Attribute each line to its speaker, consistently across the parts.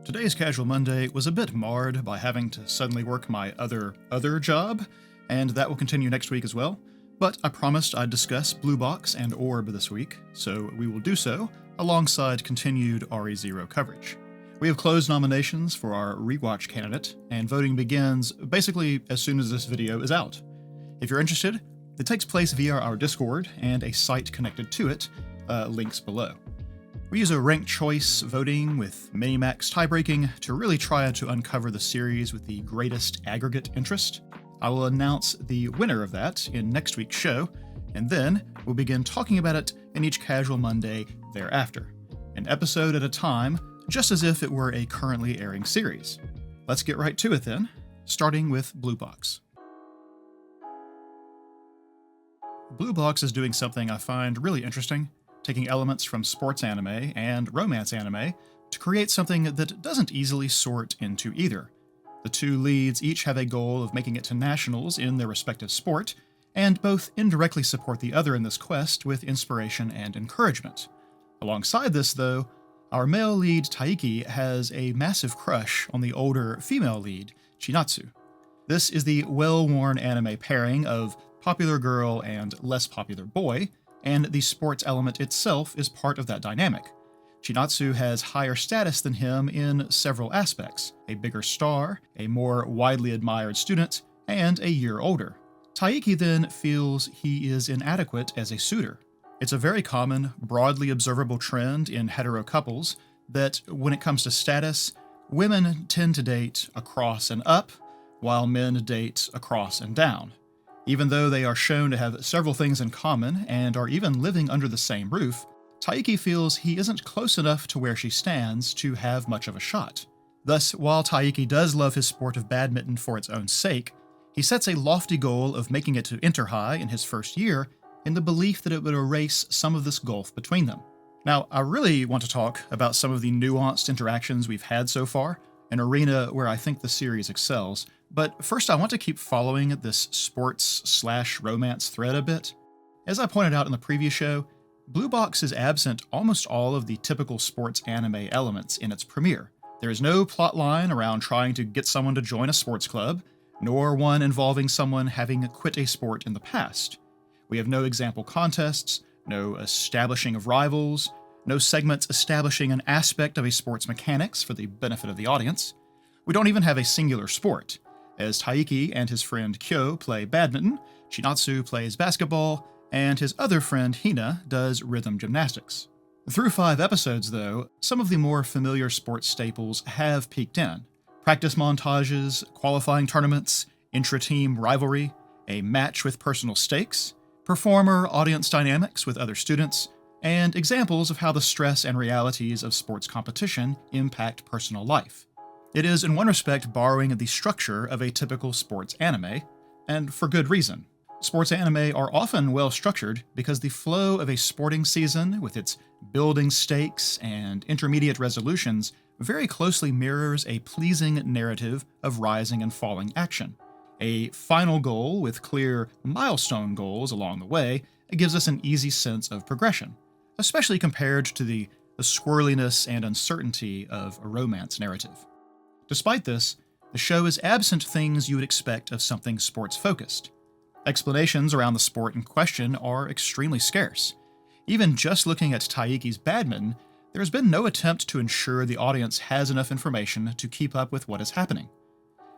Speaker 1: Today's Casual Monday was a bit marred by having to suddenly work my other job, and that will continue next week as well. But I promised I'd discuss Blue Box and Orb this week, so we will do so alongside continued RE0 coverage. We have closed nominations for our rewatch candidate, and voting begins basically as soon as this video is out. If you're interested, it takes place via our Discord and a site connected to it, links below. We use a ranked choice voting with minimax tie-breaking to really try to uncover the series with the greatest aggregate interest. I will announce the winner of that in next week's show, and then we'll begin talking about it in each Casual Monday thereafter, an episode at a time, just as if it were a currently airing series. Let's get right to it then, starting with Blue Box. Blue Box is doing something I find really interesting, taking elements from sports anime and romance anime to create something that doesn't easily sort into either. The two leads each have a goal of making it to nationals in their respective sport, and both indirectly support the other in this quest with inspiration and encouragement. Alongside this, though, our male lead Taiki has a massive crush on the older female lead, Chinatsu. This is the well-worn anime pairing of popular girl and less popular boy, and the sports element itself is part of that dynamic. Chinatsu has higher status than him in several aspects: a bigger star, a more widely admired student, and a year older. Taiki then feels he is inadequate as a suitor. It's a very common, broadly observable trend in hetero couples that when it comes to status, women tend to date across and up, while men date across and down. Even though they are shown to have several things in common and are even living under the same roof, Taiki feels he isn't close enough to where she stands to have much of a shot. Thus, while Taiki does love his sport of badminton for its own sake, he sets a lofty goal of making it to Inter-High in his first year in the belief that it would erase some of this gulf between them. Now, I really want to talk about some of the nuanced interactions we've had so far, an arena where I think the series excels, but first I want to keep following this sports/romance thread a bit. As I pointed out in the previous show, Blue Box is absent almost all of the typical sports anime elements in its premiere. There is no plot line around trying to get someone to join a sports club, nor one involving someone having quit a sport in the past. We have no example contests, no establishing of rivals, no segments establishing an aspect of a sport's mechanics for the benefit of the audience. We don't even have a singular sport, as Taiki and his friend Kyo play badminton, Chinatsu plays basketball, and his other friend Hina does rhythm gymnastics. Through 5 episodes, though, some of the more familiar sports staples have peeked in. Practice montages, qualifying tournaments, intra-team rivalry, a match with personal stakes, performer-audience dynamics with other students, and examples of how the stress and realities of sports competition impact personal life. It is in one respect borrowing the structure of a typical sports anime, and for good reason. Sports anime are often well structured because the flow of a sporting season, with its building stakes and intermediate resolutions, very closely mirrors a pleasing narrative of rising and falling action. A final goal with clear milestone goals along the way gives us an easy sense of progression, especially compared to the squirreliness and uncertainty of a romance narrative. Despite this, the show is absent things you would expect of something sports-focused. Explanations around the sport in question are extremely scarce. Even just looking at Taiki's badminton, there has been no attempt to ensure the audience has enough information to keep up with what is happening.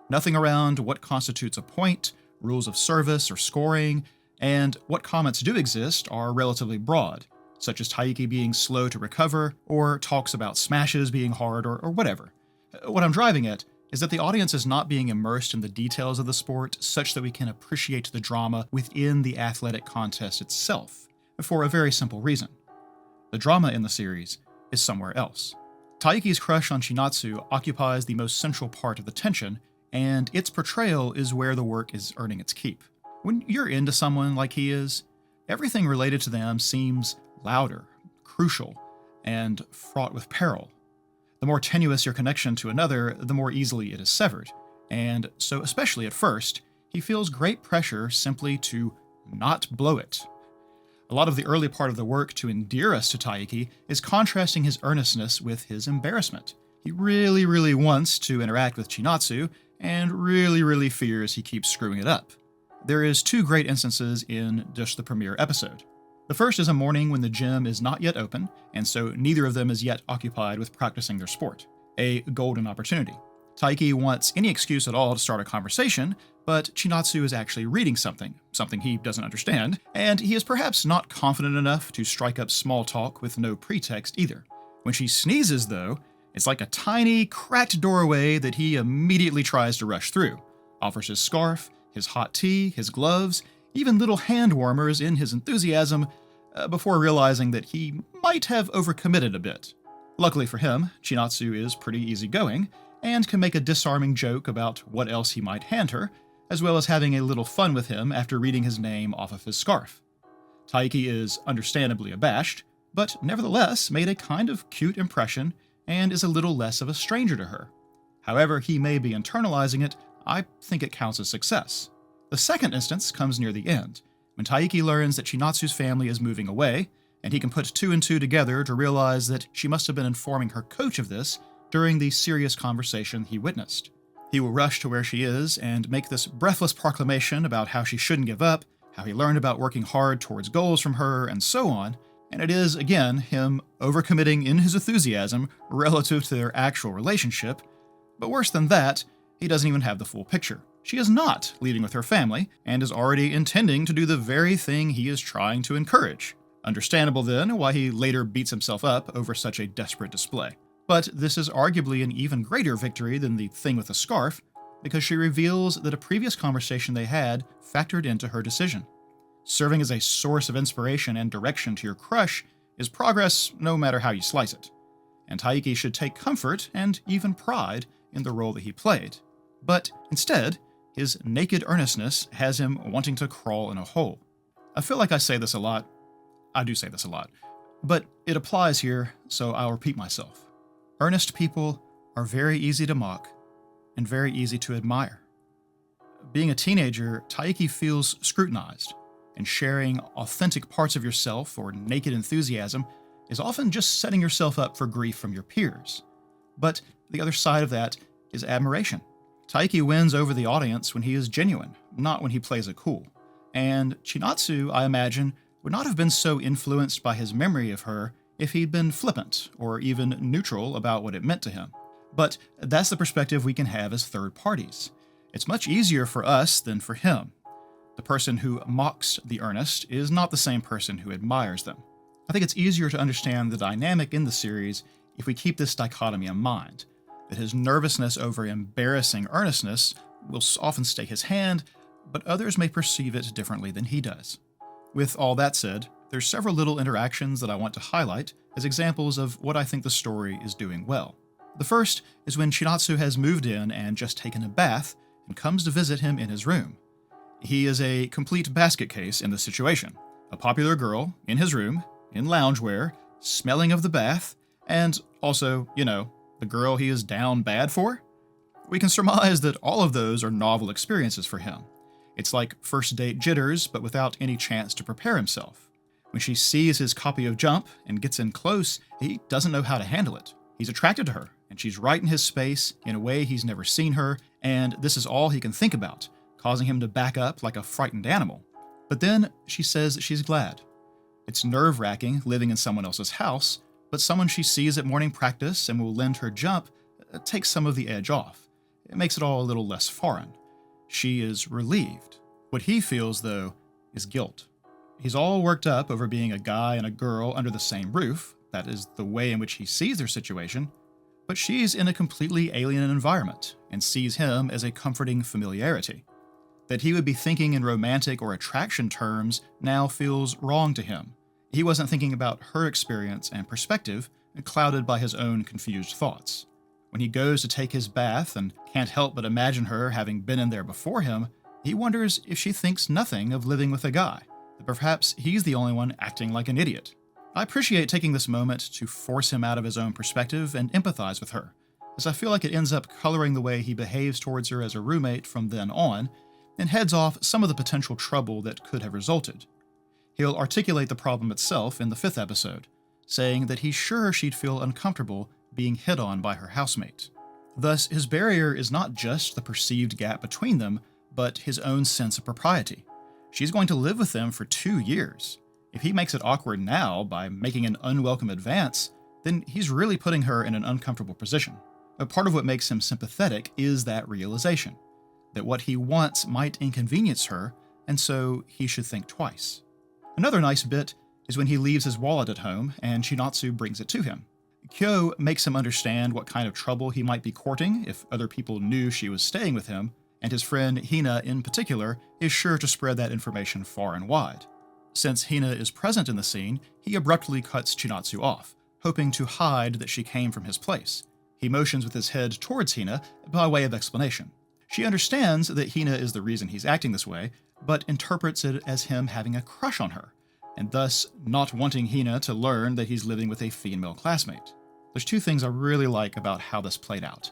Speaker 1: Nothing around what constitutes a point, rules of service or scoring, and what comments do exist are relatively broad, such as Taiki being slow to recover, or talks about smashes being hard, or whatever. What I'm driving at is that the audience is not being immersed in the details of the sport such that we can appreciate the drama within the athletic contest itself, for a very simple reason. The drama in the series is somewhere else. Taiki's crush on Chinatsu occupies the most central part of the tension, and its portrayal is where the work is earning its keep. When you're into someone like he is, everything related to them seems louder, crucial, and fraught with peril. The more tenuous your connection to another, the more easily it is severed, and so especially at first, he feels great pressure simply to not blow it. A lot of the early part of the work to endear us to Taiki is contrasting his earnestness with his embarrassment. He really wants to interact with Chinatsu, and really fears he keeps screwing it up. There is two great instances in just the premiere episode. The first is a morning when the gym is not yet open, and so neither of them is yet occupied with practicing their sport. A golden opportunity. Taiki wants any excuse at all to start a conversation, but Chinatsu is actually reading something he doesn't understand, and he is perhaps not confident enough to strike up small talk with no pretext either. When she sneezes, though, it's like a tiny, cracked doorway that he immediately tries to rush through, offers his scarf, his hot tea, his gloves, even little hand warmers in his enthusiasm, before realizing that he might have overcommitted a bit. Luckily for him, Chinatsu is pretty easygoing, and can make a disarming joke about what else he might hand her, as well as having a little fun with him after reading his name off of his scarf. Taiki is understandably abashed, but nevertheless made a kind of cute impression and is a little less of a stranger to her. However he may be internalizing it, I think it counts as success. The second instance comes near the end, when Taiki learns that Chinatsu's family is moving away, and he can put two and two together to realize that she must have been informing her coach of this during the serious conversation he witnessed. He will rush to where she is and make this breathless proclamation about how she shouldn't give up, how he learned about working hard towards goals from her, and so on, and it is, again, him overcommitting in his enthusiasm relative to their actual relationship. But worse than that, he doesn't even have the full picture. She is not leaving with her family, and is already intending to do the very thing he is trying to encourage. Understandable then why he later beats himself up over such a desperate display. But this is arguably an even greater victory than the thing with the scarf, because she reveals that a previous conversation they had factored into her decision. Serving as a source of inspiration and direction to your crush is progress no matter how you slice it. And Taiki should take comfort and even pride in the role that he played. But instead, his naked earnestness has him wanting to crawl in a hole. I feel like I say this a lot. I do say this a lot. But it applies here, so I'll repeat myself. Earnest people are very easy to mock and very easy to admire. Being a teenager, Taiki feels scrutinized, and sharing authentic parts of yourself or naked enthusiasm is often just setting yourself up for grief from your peers. But the other side of that is admiration. Taiki wins over the audience when he is genuine, not when he plays it cool. And Chinatsu, I imagine, would not have been so influenced by his memory of her if he'd been flippant or even neutral about what it meant to him. But that's the perspective we can have as third parties. It's much easier for us than for him. The person who mocks the earnest is not the same person who admires them. I think it's easier to understand the dynamic in the series if we keep this dichotomy in mind, that his nervousness over embarrassing earnestness will often stay his hand, but others may perceive it differently than he does. With all that said, there's several little interactions that I want to highlight as examples of what I think the story is doing well. The first is when Chinatsu has moved in and just taken a bath and comes to visit him in his room. He is a complete basket case in this situation. A popular girl in his room, in loungewear, smelling of the bath, and also, the girl he is down bad for? We can surmise that all of those are novel experiences for him. It's like first date jitters, but without any chance to prepare himself. When she sees his copy of Jump and gets in close, he doesn't know how to handle it. He's attracted to her, and she's right in his space in a way he's never seen her, and this is all he can think about, causing him to back up like a frightened animal. But then she says that she's glad. It's nerve-wracking living in someone else's house, but someone she sees at morning practice and will lend her Jump takes some of the edge off. It makes it all a little less foreign. She is relieved. What he feels, though, is guilt. He's all worked up over being a guy and a girl under the same roof. That is the way in which he sees their situation. But she's in a completely alien environment and sees him as a comforting familiarity. That he would be thinking in romantic or attraction terms now feels wrong to him. He wasn't thinking about her experience and perspective, clouded by his own confused thoughts. When he goes to take his bath and can't help but imagine her having been in there before him, he wonders if she thinks nothing of living with a guy, that perhaps he's the only one acting like an idiot. I appreciate taking this moment to force him out of his own perspective and empathize with her, as I feel like it ends up coloring the way he behaves towards her as a roommate from then on, and heads off some of the potential trouble that could have resulted. He'll articulate the problem itself in the 5th episode, saying that he's sure she'd feel uncomfortable being hit on by her housemate. Thus, his barrier is not just the perceived gap between them, but his own sense of propriety. She's going to live with them for 2 years. If he makes it awkward now by making an unwelcome advance, then he's really putting her in an uncomfortable position. But part of what makes him sympathetic is that realization, that what he wants might inconvenience her, and so he should think twice. Another nice bit is when he leaves his wallet at home and Chinatsu brings it to him. Kyo makes him understand what kind of trouble he might be courting if other people knew she was staying with him, and his friend Hina in particular is sure to spread that information far and wide. Since Hina is present in the scene, he abruptly cuts Chinatsu off, hoping to hide that she came from his place. He motions with his head towards Hina by way of explanation. She understands that Hina is the reason he's acting this way, but interprets it as him having a crush on her, and thus not wanting Hina to learn that he's living with a female classmate. There's 2 things I really like about how this played out.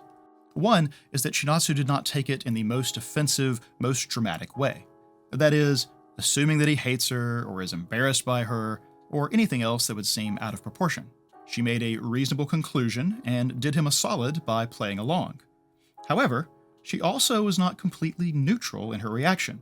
Speaker 1: One is that Chinatsu did not take it in the most offensive, most dramatic way. That is, assuming that he hates her or is embarrassed by her, or anything else that would seem out of proportion. She made a reasonable conclusion and did him a solid by playing along. However, she also was not completely neutral in her reaction.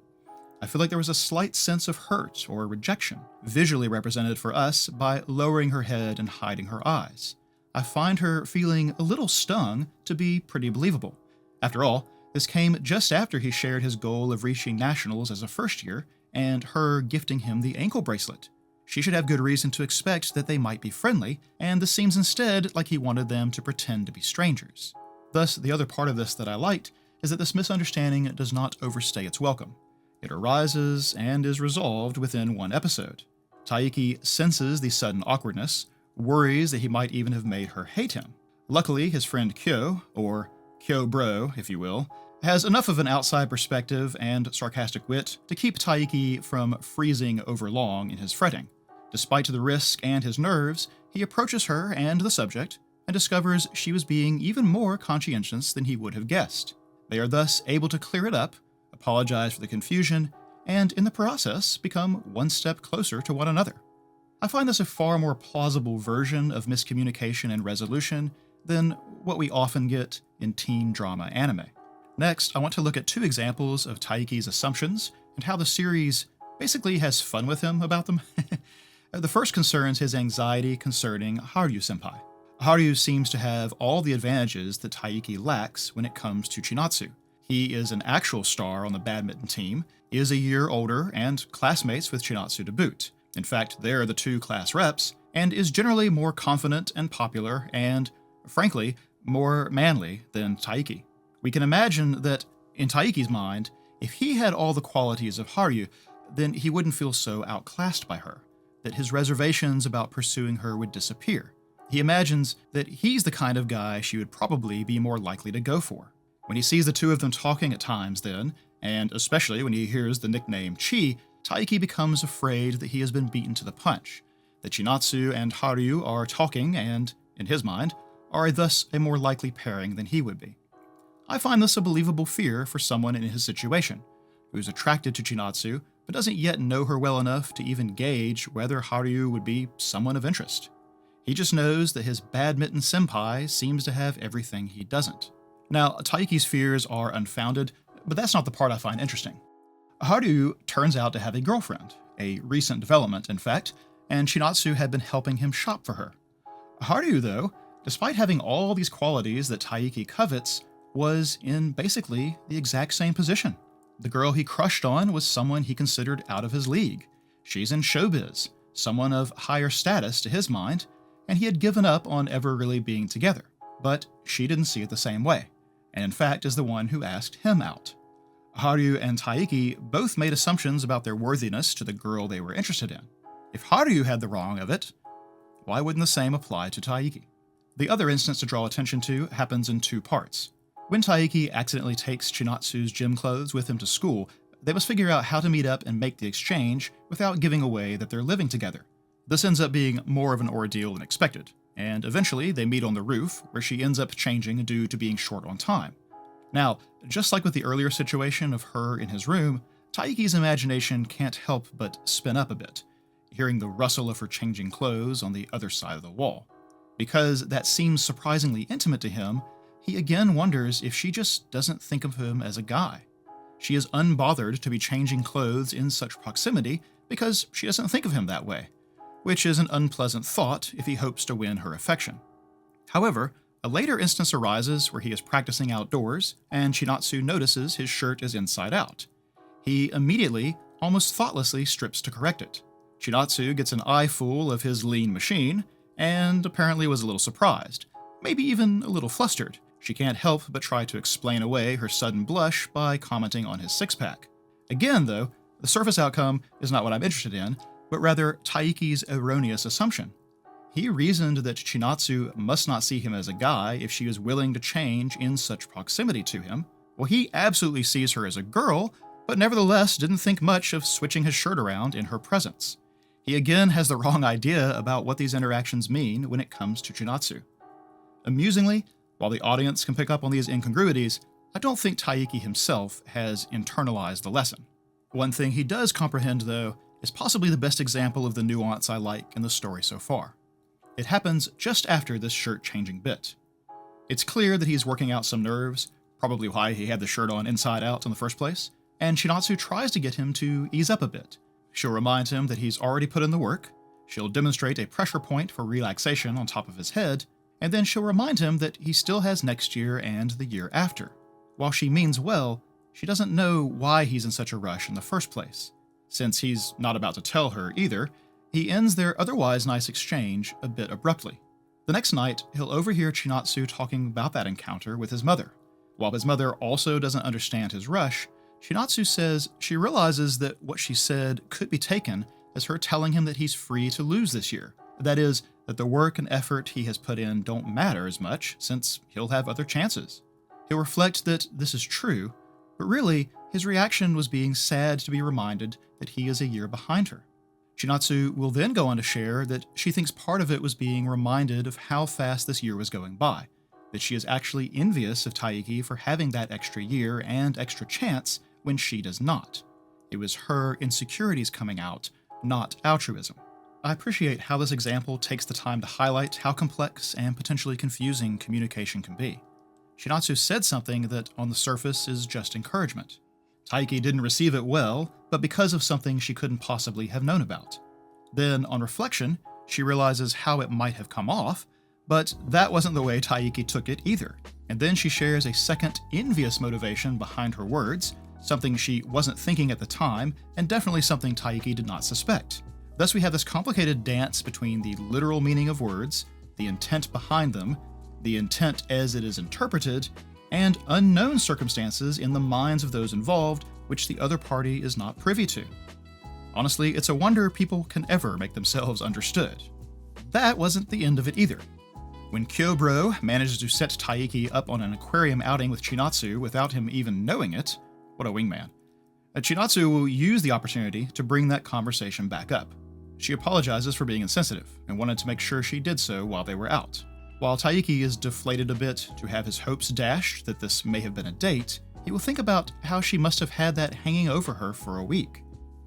Speaker 1: I feel like there was a slight sense of hurt or rejection, visually represented for us by lowering her head and hiding her eyes. I find her feeling a little stung to be pretty believable. After all, this came just after he shared his goal of reaching nationals as a first year and her gifting him the ankle bracelet. She should have good reason to expect that they might be friendly, and this seems instead like he wanted them to pretend to be strangers. Thus, the other part of this that I liked is that this misunderstanding does not overstay its welcome. It arises and is resolved within 1 episode. Taiki senses the sudden awkwardness, worries that he might even have made her hate him. Luckily, his friend Kyo, or Kyo Bro, if you will, has enough of an outside perspective and sarcastic wit to keep Taiki from freezing over long in his fretting. Despite the risk and his nerves, he approaches her and the subject and discovers she was being even more conscientious than he would have guessed. They are thus able to clear it up, apologize for the confusion, and in the process become 1 step closer to one another. I find this a far more plausible version of miscommunication and resolution than what we often get in teen drama anime. Next, I want to look at 2 examples of Taiki's assumptions and how the series basically has fun with him about them. The first concerns his anxiety concerning Haruyu-senpai. Haruyu seems to have all the advantages that Taiki lacks when it comes to Chinatsu. He is an actual star on the badminton team, is a year older, and classmates with Chinatsu to boot. In fact, they're the 2 class reps, and is generally more confident and popular and, frankly, more manly than Taiki. We can imagine that, in Taiki's mind, if he had all the qualities of Haruyu, then he wouldn't feel so outclassed by her, that his reservations about pursuing her would disappear. He imagines that he's the kind of guy she would probably be more likely to go for. When he sees the 2 of them talking at times then, and especially when he hears the nickname Chi, Taiki becomes afraid that he has been beaten to the punch, that Chinatsu and Haruyu are talking and, in his mind, are thus a more likely pairing than he would be. I find this a believable fear for someone in his situation, who is attracted to Chinatsu but doesn't yet know her well enough to even gauge whether Haruyu would be someone of interest. He just knows that his badminton senpai seems to have everything he doesn't. Now, Taiki's fears are unfounded, but that's not the part I find interesting. Haruyu turns out to have a girlfriend, a recent development, in fact, and Chinatsu had been helping him shop for her. Haruyu, though, despite having all these qualities that Taiki covets, was in basically the exact same position. The girl he crushed on was someone he considered out of his league. She's in showbiz, someone of higher status to his mind, and he had given up on ever really being together. But she didn't see it the same way, and in fact is the one who asked him out. Haruyu and Taiki both made assumptions about their worthiness to the girl they were interested in. If Haruyu had the wrong of it, why wouldn't the same apply to Taiki? The other instance to draw attention to happens in 2 parts. When Taiki accidentally takes Chinatsu's gym clothes with him to school, they must figure out how to meet up and make the exchange without giving away that they're living together. This ends up being more of an ordeal than expected, and eventually they meet on the roof, where she ends up changing due to being short on time. Now, just like with the earlier situation of her in his room, Taiki's imagination can't help but spin up a bit, hearing the rustle of her changing clothes on the other side of the wall. Because that seems surprisingly intimate to him, he again wonders if she just doesn't think of him as a guy. She is unbothered to be changing clothes in such proximity because she doesn't think of him that way, which is an unpleasant thought if he hopes to win her affection. However, a later instance arises where he is practicing outdoors and Chinatsu notices his shirt is inside out. He immediately, almost thoughtlessly, strips to correct it. Chinatsu gets an eyeful of his lean machine and apparently was a little surprised, maybe even a little flustered. She can't help but try to explain away her sudden blush by commenting on his six-pack. Again, though, the surface outcome is not what I'm interested in, but rather Taiki's erroneous assumption. He reasoned that Chinatsu must not see him as a guy if she is willing to change in such proximity to him. Well, he absolutely sees her as a girl, but nevertheless didn't think much of switching his shirt around in her presence. He again has the wrong idea about what these interactions mean when it comes to Chinatsu. Amusingly, while the audience can pick up on these incongruities, I don't think Taiki himself has internalized the lesson. One thing he does comprehend, though, is possibly the best example of the nuance I like in the story so far. It happens just after this shirt-changing bit. It's clear that he's working out some nerves, probably why he had the shirt on inside out in the first place, and Chinatsu tries to get him to ease up a bit. She'll remind him that he's already put in the work, she'll demonstrate a pressure point for relaxation on top of his head, and then she'll remind him that he still has next year and the year after. While she means well, she doesn't know why he's in such a rush in the first place. Since he's not about to tell her either, he ends their otherwise nice exchange a bit abruptly. The next night, he'll overhear Chinatsu talking about that encounter with his mother. While his mother also doesn't understand his rush, Chinatsu says she realizes that what she said could be taken as her telling him that he's free to lose this year. That is, that the work and effort he has put in don't matter as much since he'll have other chances. He'll reflect that this is true, but really, his reaction was being sad to be reminded that he is a year behind her. Chinatsu will then go on to share that she thinks part of it was being reminded of how fast this year was going by, that she is actually envious of Taiki for having that extra year and extra chance when she does not. It was her insecurities coming out, not altruism. I appreciate how this example takes the time to highlight how complex and potentially confusing communication can be. Chinatsu said something that on the surface is just encouragement. Taiki didn't receive it well, but because of something she couldn't possibly have known about. Then, on reflection, she realizes how it might have come off, but that wasn't the way Taiki took it either. And then she shares a second envious motivation behind her words, something she wasn't thinking at the time, and definitely something Taiki did not suspect. Thus we have this complicated dance between the literal meaning of words, the intent behind them, the intent as it is interpreted, and unknown circumstances in the minds of those involved which the other party is not privy to. Honestly, it's a wonder people can ever make themselves understood. That wasn't the end of it either. When Kyobro manages to set Taiki up on an aquarium outing with Chinatsu without him even knowing it, what a wingman, Chinatsu will use the opportunity to bring that conversation back up. She apologizes for being insensitive and wanted to make sure she did so while they were out. While Taiki is deflated a bit to have his hopes dashed that this may have been a date, he will think about how she must have had that hanging over her for a week.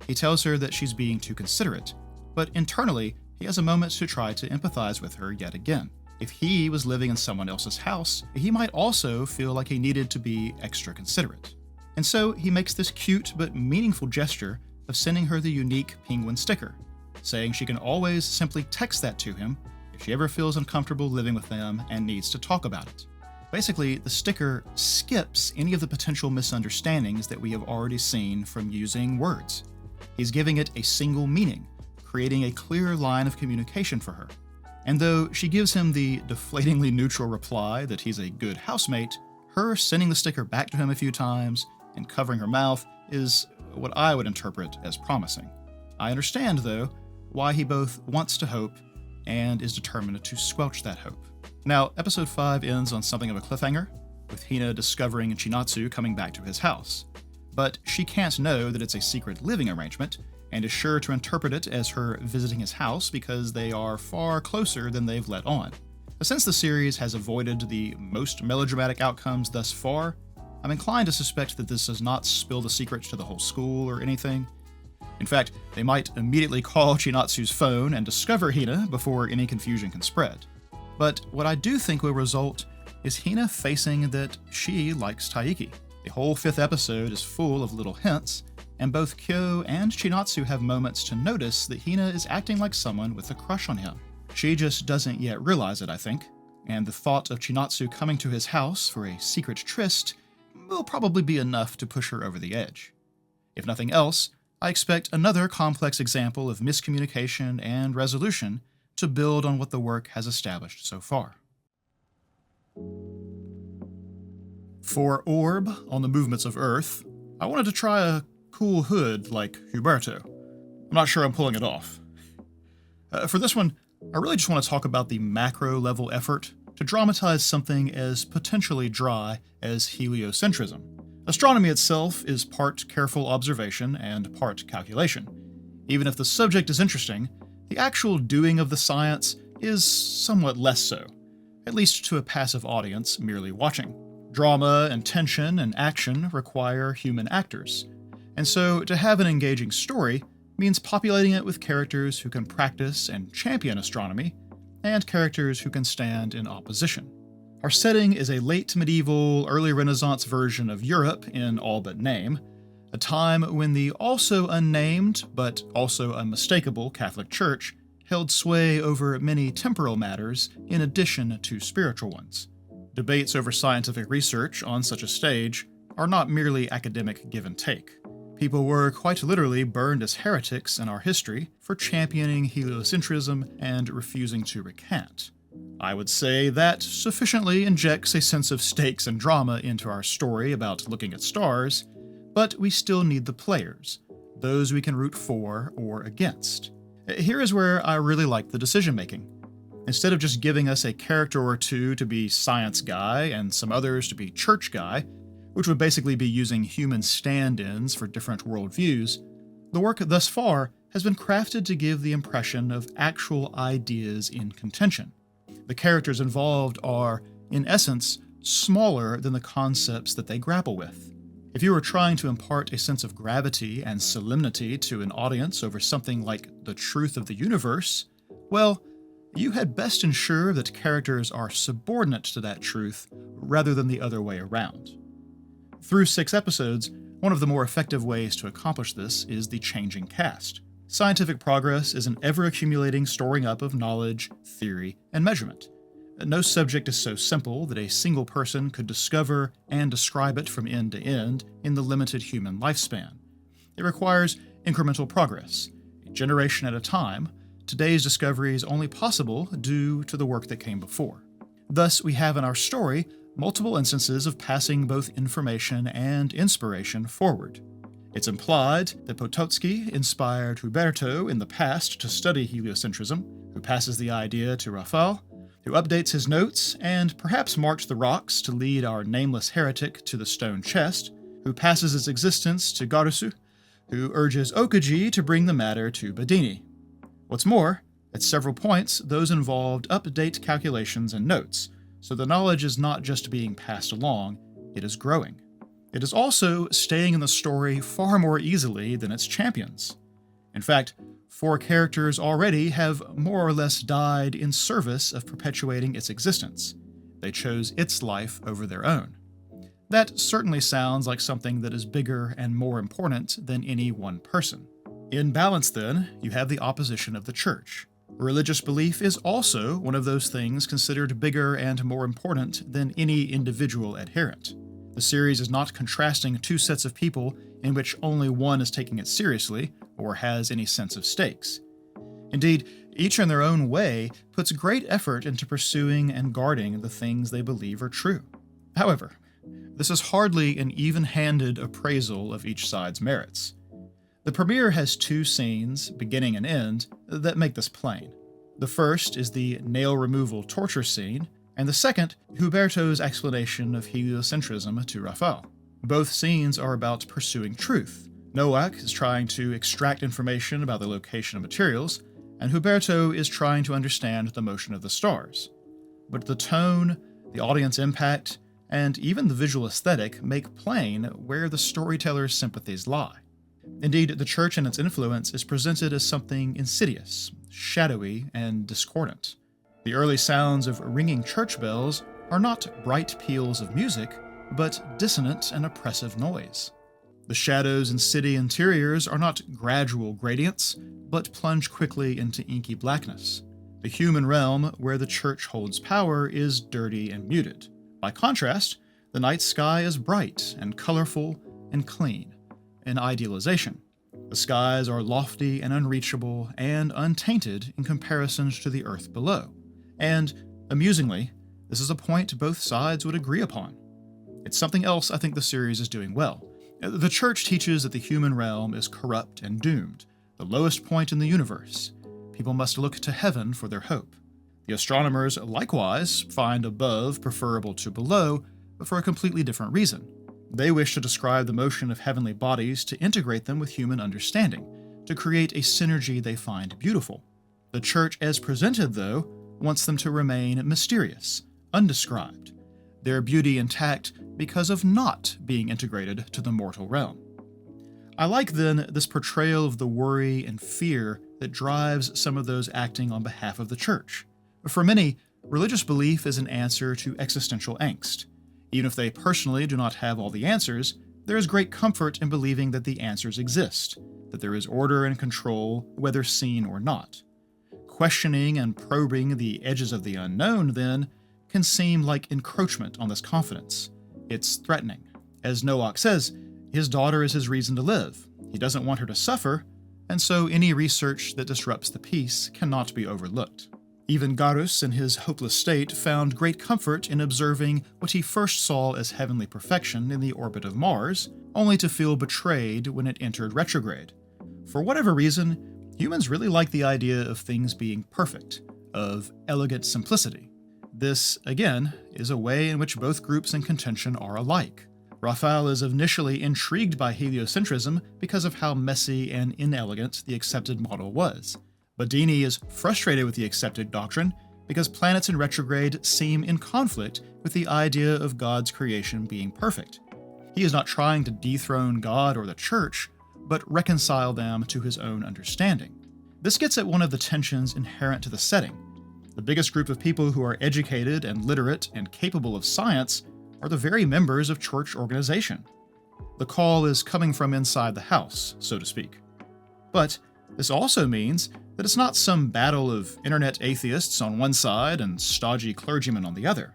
Speaker 1: He tells her that she's being too considerate, but internally, he has a moment to try to empathize with her yet again. If he was living in someone else's house, he might also feel like he needed to be extra considerate. And so he makes this cute but meaningful gesture of sending her the unique penguin sticker, saying she can always simply text that to him if she ever feels uncomfortable living with them and needs to talk about it. Basically, the sticker skips any of the potential misunderstandings that we have already seen from using words. He's giving it a single meaning, creating a clear line of communication for her. And though she gives him the deflatingly neutral reply that he's a good housemate, her sending the sticker back to him a few times and covering her mouth is what I would interpret as promising. I understand, though, why he both wants to hope and is determined to squelch that hope. Now, episode 5 ends on something of a cliffhanger, with Hina discovering Chinatsu coming back to his house. But she can't know that it's a secret living arrangement, and is sure to interpret it as her visiting his house because they are far closer than they've let on. But since the series has avoided the most melodramatic outcomes thus far, I'm inclined to suspect that this does not spill the secret to the whole school or anything. In fact, they might immediately call Chinatsu's phone and discover Hina before any confusion can spread. But what I do think will result is Hina facing that she likes Taiki. The whole 5th episode is full of little hints, and both Kyo and Chinatsu have moments to notice that Hina is acting like someone with a crush on him. She just doesn't yet realize it, I think, and the thought of Chinatsu coming to his house for a secret tryst will probably be enough to push her over the edge. If nothing else, I expect another complex example of miscommunication and resolution to build on what the work has established so far. For Orb on the Movements of Earth, I wanted to try a cool hood like Huberto. I'm not sure I'm pulling it off. For this one, I really just want to talk about the macro-level effort to dramatize something as potentially dry as heliocentrism. Astronomy itself is part careful observation and part calculation. Even if the subject is interesting, the actual doing of the science is somewhat less so, at least to a passive audience merely watching. Drama and tension and action require human actors, and so to have an engaging story means populating it with characters who can practice and champion astronomy, and characters who can stand in opposition. Our setting is a late medieval, early Renaissance version of Europe in all but name, a time when the also unnamed, but also unmistakable Catholic Church held sway over many temporal matters in addition to spiritual ones. Debates over scientific research on such a stage are not merely academic give and take. People were quite literally burned as heretics in our history for championing heliocentrism and refusing to recant. I would say that sufficiently injects a sense of stakes and drama into our story about looking at stars, but we still need the players, those we can root for or against. Here is where I really like the decision-making. Instead of just giving us a character or two to be science guy and some others to be church guy, which would basically be using human stand-ins for different worldviews, the work thus far has been crafted to give the impression of actual ideas in contention. The characters involved are, in essence, smaller than the concepts that they grapple with. If you were trying to impart a sense of gravity and solemnity to an audience over something like the truth of the universe, well, you had best ensure that characters are subordinate to that truth rather than the other way around. Through 6 episodes, one of the more effective ways to accomplish this is the changing cast. Scientific progress is an ever-accumulating storing up of knowledge, theory, and measurement. No subject is so simple that a single person could discover and describe it from end to end in the limited human lifespan. It requires incremental progress. A generation at a time, today's discovery is only possible due to the work that came before. Thus, we have in our story multiple instances of passing both information and inspiration forward. It's implied that Potocki inspired Huberto in the past to study heliocentrism, who passes the idea to Raphael, who updates his notes and perhaps marks the rocks to lead our nameless heretic to the stone chest, who passes its existence to Garusu, who urges Okaji to bring the matter to Bedini. What's more, at several points, those involved update calculations and notes, so the knowledge is not just being passed along, it is growing. It is also staying in the story far more easily than its champions. In fact, 4 characters already have more or less died in service of perpetuating its existence. They chose its life over their own. That certainly sounds like something that is bigger and more important than any one person. In balance, then, you have the opposition of the church. Religious belief is also one of those things considered bigger and more important than any individual adherent. The series is not contrasting 2 sets of people in which only one is taking it seriously or has any sense of stakes. Indeed, each in their own way puts great effort into pursuing and guarding the things they believe are true. However, this is hardly an even-handed appraisal of each side's merits. The premiere has 2 scenes, beginning and end, that make this plain. The first is the nail removal torture scene, and the second, Huberto's explanation of heliocentrism to Raphael. Both scenes are about pursuing truth. Nowak is trying to extract information about the location of materials, and Huberto is trying to understand the motion of the stars. But the tone, the audience impact, and even the visual aesthetic make plain where the storyteller's sympathies lie. Indeed, the church and its influence is presented as something insidious, shadowy, and discordant. The early sounds of ringing church bells are not bright peals of music, but dissonant and oppressive noise. The shadows in city interiors are not gradual gradients, but plunge quickly into inky blackness. The human realm, where the church holds power, is dirty and muted. By contrast, the night sky is bright and colorful and clean, an idealization. The skies are lofty and unreachable and untainted in comparison to the earth below. And, amusingly, this is a point both sides would agree upon. It's something else I think the series is doing well. The church teaches that the human realm is corrupt and doomed, the lowest point in the universe. People must look to heaven for their hope. The astronomers likewise find above preferable to below, but for a completely different reason. They wish to describe the motion of heavenly bodies to integrate them with human understanding, to create a synergy they find beautiful. The church as presented, though, wants them to remain mysterious, undescribed, their beauty intact because of not being integrated to the mortal realm. I like, then, this portrayal of the worry and fear that drives some of those acting on behalf of the church. For many, religious belief is an answer to existential angst. Even if they personally do not have all the answers, there is great comfort in believing that the answers exist, that there is order and control, whether seen or not. Questioning and probing the edges of the unknown, then, can seem like encroachment on this confidence. It's threatening. As Noack says, his daughter is his reason to live. He doesn't want her to suffer, and so any research that disrupts the peace cannot be overlooked. Even Garus, in his hopeless state, found great comfort in observing what he first saw as heavenly perfection in the orbit of Mars, only to feel betrayed when it entered retrograde. For whatever reason, humans really like the idea of things being perfect, of elegant simplicity. This, again, is a way in which both groups in contention are alike. Raphael is initially intrigued by heliocentrism because of how messy and inelegant the accepted model was. Badini is frustrated with the accepted doctrine because planets in retrograde seem in conflict with the idea of God's creation being perfect. He is not trying to dethrone God or the church, but reconcile them to his own understanding. This gets at one of the tensions inherent to the setting. The biggest group of people who are educated and literate and capable of science are the very members of church organization. The call is coming from inside the house, so to speak. But this also means that it's not some battle of internet atheists on one side and stodgy clergymen on the other.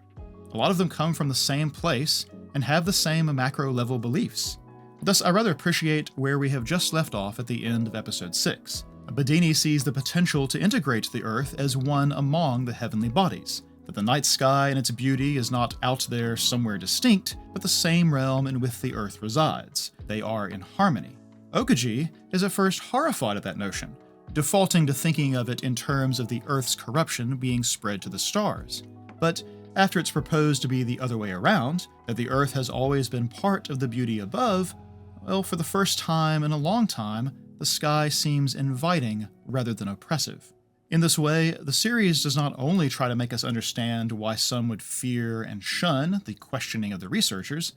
Speaker 1: A lot of them come from the same place and have the same macro-level beliefs. Thus, I rather appreciate where we have just left off at the end of episode 6. Badini sees the potential to integrate the Earth as one among the heavenly bodies, that the night sky and its beauty is not out there somewhere distinct, but the same realm in which the Earth resides. They are in harmony. Okiji is at first horrified at that notion, defaulting to thinking of it in terms of the Earth's corruption being spread to the stars. But after it's proposed to be the other way around, that the Earth has always been part of the beauty above, well, for the first time in a long time, the sky seems inviting rather than oppressive. In this way, the series does not only try to make us understand why some would fear and shun the questioning of the researchers,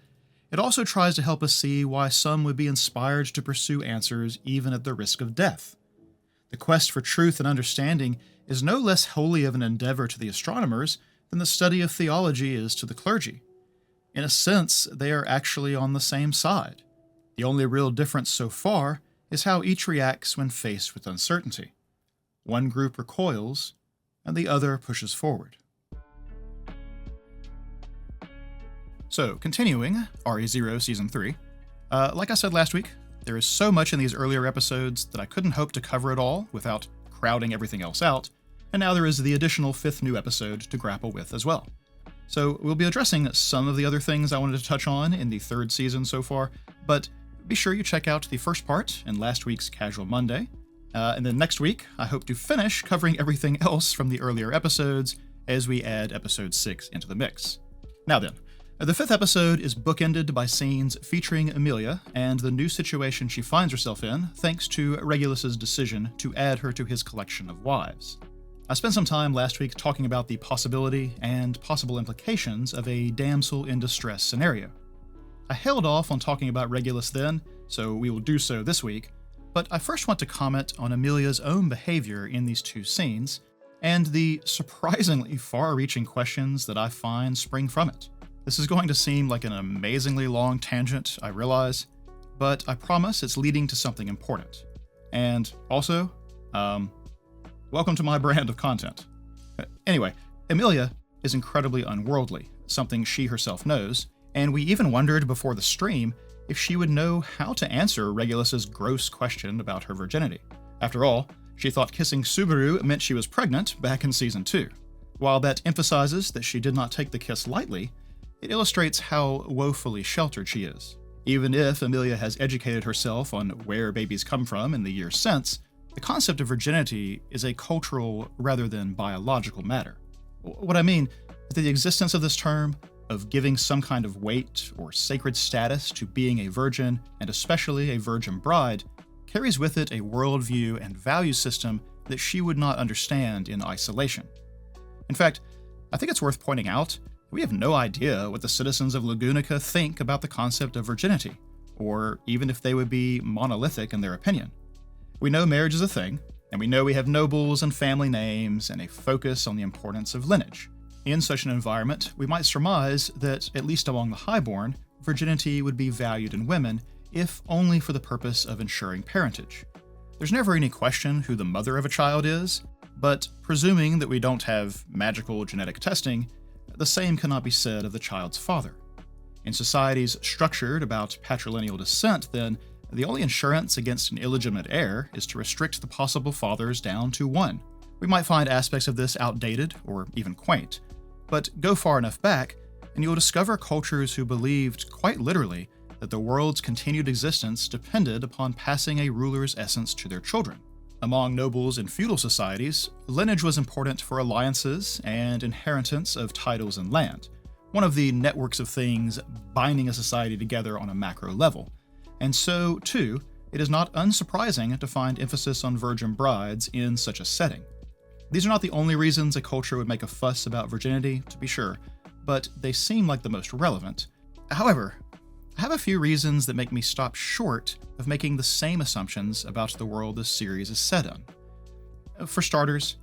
Speaker 1: it also tries to help us see why some would be inspired to pursue answers even at the risk of death. The quest for truth and understanding is no less wholly of an endeavor to the astronomers than the study of theology is to the clergy. In a sense, they are actually on the same side. The only real difference so far is how each reacts when faced with uncertainty. One group recoils, and the other pushes forward. So, continuing RE0 Season 3, like I said last week, there is so much in these earlier episodes that I couldn't hope to cover it all without crowding everything else out, and now there is the additional 5th new episode to grapple with as well. So we'll be addressing some of the other things I wanted to touch on in the 3rd season so far, but be sure you check out the first part in last week's Casual Monday, and then next week I hope to finish covering everything else from the earlier episodes as we add episode 6 into the mix. Now then, the 5th episode is bookended by scenes featuring Emilia and the new situation she finds herself in thanks to Regulus's decision to add her to his collection of wives. I spent some time last week talking about the possibility and possible implications of a damsel in distress scenario. I held off on talking about Regulus then, so we will do so this week, but I first want to comment on Emilia's own behavior in these two scenes, and the surprisingly far-reaching questions that I find spring from it. This is going to seem like an amazingly long tangent, I realize, but I promise it's leading to something important. And also, welcome to my brand of content. Anyway, Emilia is incredibly unworldly, something she herself knows, and we even wondered before the stream if she would know how to answer Regulus's gross question about her virginity. After all, she thought kissing Subaru meant she was pregnant back in Season 2. While that emphasizes that she did not take the kiss lightly, it illustrates how woefully sheltered she is. Even if Emilia has educated herself on where babies come from in the years since, the concept of virginity is a cultural rather than biological matter. What I mean is that the existence of this term, of giving some kind of weight or sacred status to being a virgin, and especially a virgin bride, carries with it a worldview and value system that she would not understand in isolation. In fact, I think it's worth pointing out we have no idea what the citizens of Lagunica think about the concept of virginity, or even if they would be monolithic in their opinion. We know marriage is a thing, and we know we have nobles and family names and a focus on the importance of lineage. In such an environment, we might surmise that, at least among the highborn, virginity would be valued in women, if only for the purpose of ensuring parentage. There's never any question who the mother of a child is, but presuming that we don't have magical genetic testing, the same cannot be said of the child's father. In societies structured about patrilineal descent, then, the only insurance against an illegitimate heir is to restrict the possible fathers down to one. We might find aspects of this outdated or even quaint, but go far enough back, and you'll discover cultures who believed, quite literally, that the world's continued existence depended upon passing a ruler's essence to their children. Among nobles in feudal societies, lineage was important for alliances and inheritance of titles and land, one of the networks of things binding a society together on a macro level. And so, too, it is not unsurprising to find emphasis on virgin brides in such a setting. These are not the only reasons a culture would make a fuss about virginity, to be sure, but they seem like the most relevant. However, I have a few reasons that make me stop short of making the same assumptions about the world this series is set in. For starters,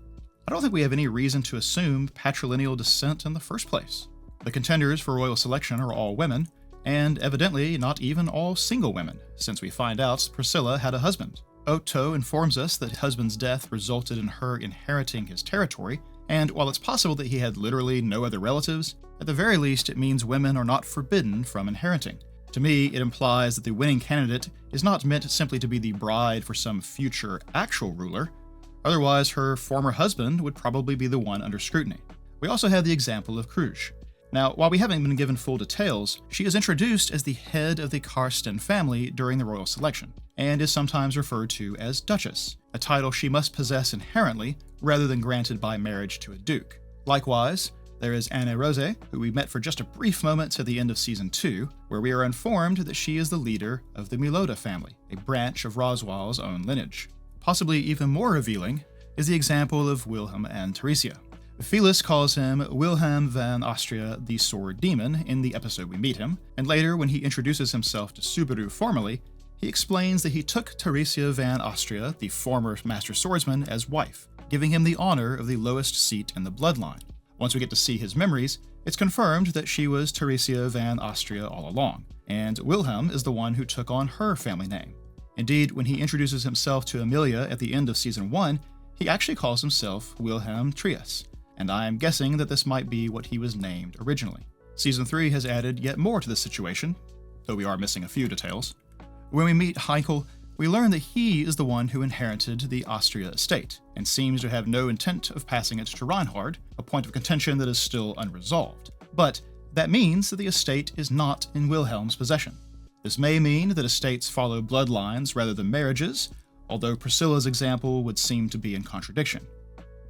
Speaker 1: I don't think we have any reason to assume patrilineal descent in the first place. The contenders for royal selection are all women, and evidently not even all single women, since we find out Priscilla had a husband. Otto informs us that his husband's death resulted in her inheriting his territory, and while it's possible that he had literally no other relatives, at the very least it means women are not forbidden from inheriting. To me, it implies that the winning candidate is not meant simply to be the bride for some future actual ruler, otherwise her former husband would probably be the one under scrutiny. We also have the example of Kruj. Now, while we haven't been given full details, she is introduced as the head of the Karsten family during the royal selection, and is sometimes referred to as Duchess, a title she must possess inherently rather than granted by marriage to a duke. Likewise, there is Anne Rose, who we met for just a brief moment at the end of Season 2, where we are informed that she is the leader of the Miloda family, a branch of Roswaal's own lineage. Possibly even more revealing is the example of Wilhelm and Theresia. Phyllis calls him Wilhelm van Austria the Sword Demon in the episode we meet him, and later when he introduces himself to Subaru formally, he explains that he took Theresia van Austria, the former Master Swordsman, as wife, giving him the honor of the lowest seat in the bloodline. Once we get to see his memories, it's confirmed that she was Theresia van Austria all along, and Wilhelm is the one who took on her family name. Indeed, when he introduces himself to Emilia at the end of Season 1, he actually calls himself Wilhelm Trias, and I am guessing that this might be what he was named originally. Season 3 has added yet more to this situation, though we are missing a few details. When we meet Heinkel, we learn that he is the one who inherited the Austria estate, and seems to have no intent of passing it to Reinhard, a point of contention that is still unresolved. But that means that the estate is not in Wilhelm's possession. This may mean that estates follow bloodlines rather than marriages, although Priscilla's example would seem to be in contradiction.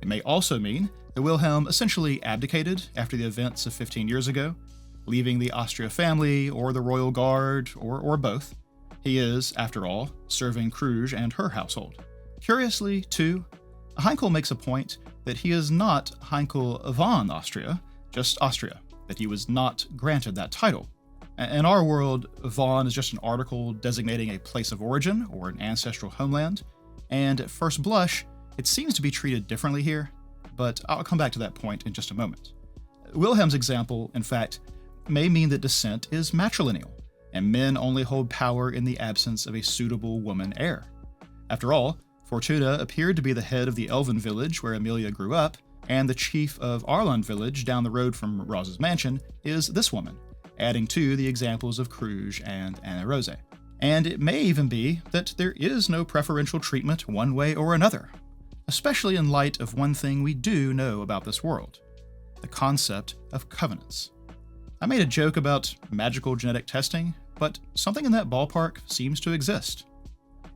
Speaker 1: It may also mean that Wilhelm essentially abdicated after the events of 15 years ago, leaving the Austria family or the royal guard or both. He is, after all, serving Kruj and her household. Curiously, too, Heinkel makes a point that he is not Heinkel von Austria, just Austria, that he was not granted that title. In our world, von is just an article designating a place of origin or an ancestral homeland, and at first blush, it seems to be treated differently here. but I'll come back to that point in just a moment. Wilhelm's example, in fact, may mean that descent is matrilineal, and men only hold power in the absence of a suitable woman heir. After all, Fortuna appeared to be the head of the elven village where Emilia grew up, and the chief of Arlon village down the road from Roz's mansion is this woman, adding to the examples of Kruj and Anna Rose. And it may even be that there is no preferential treatment one way or another, especially in light of one thing we do know about this world: the concept of covenants. I made a joke about magical genetic testing, but something in that ballpark seems to exist.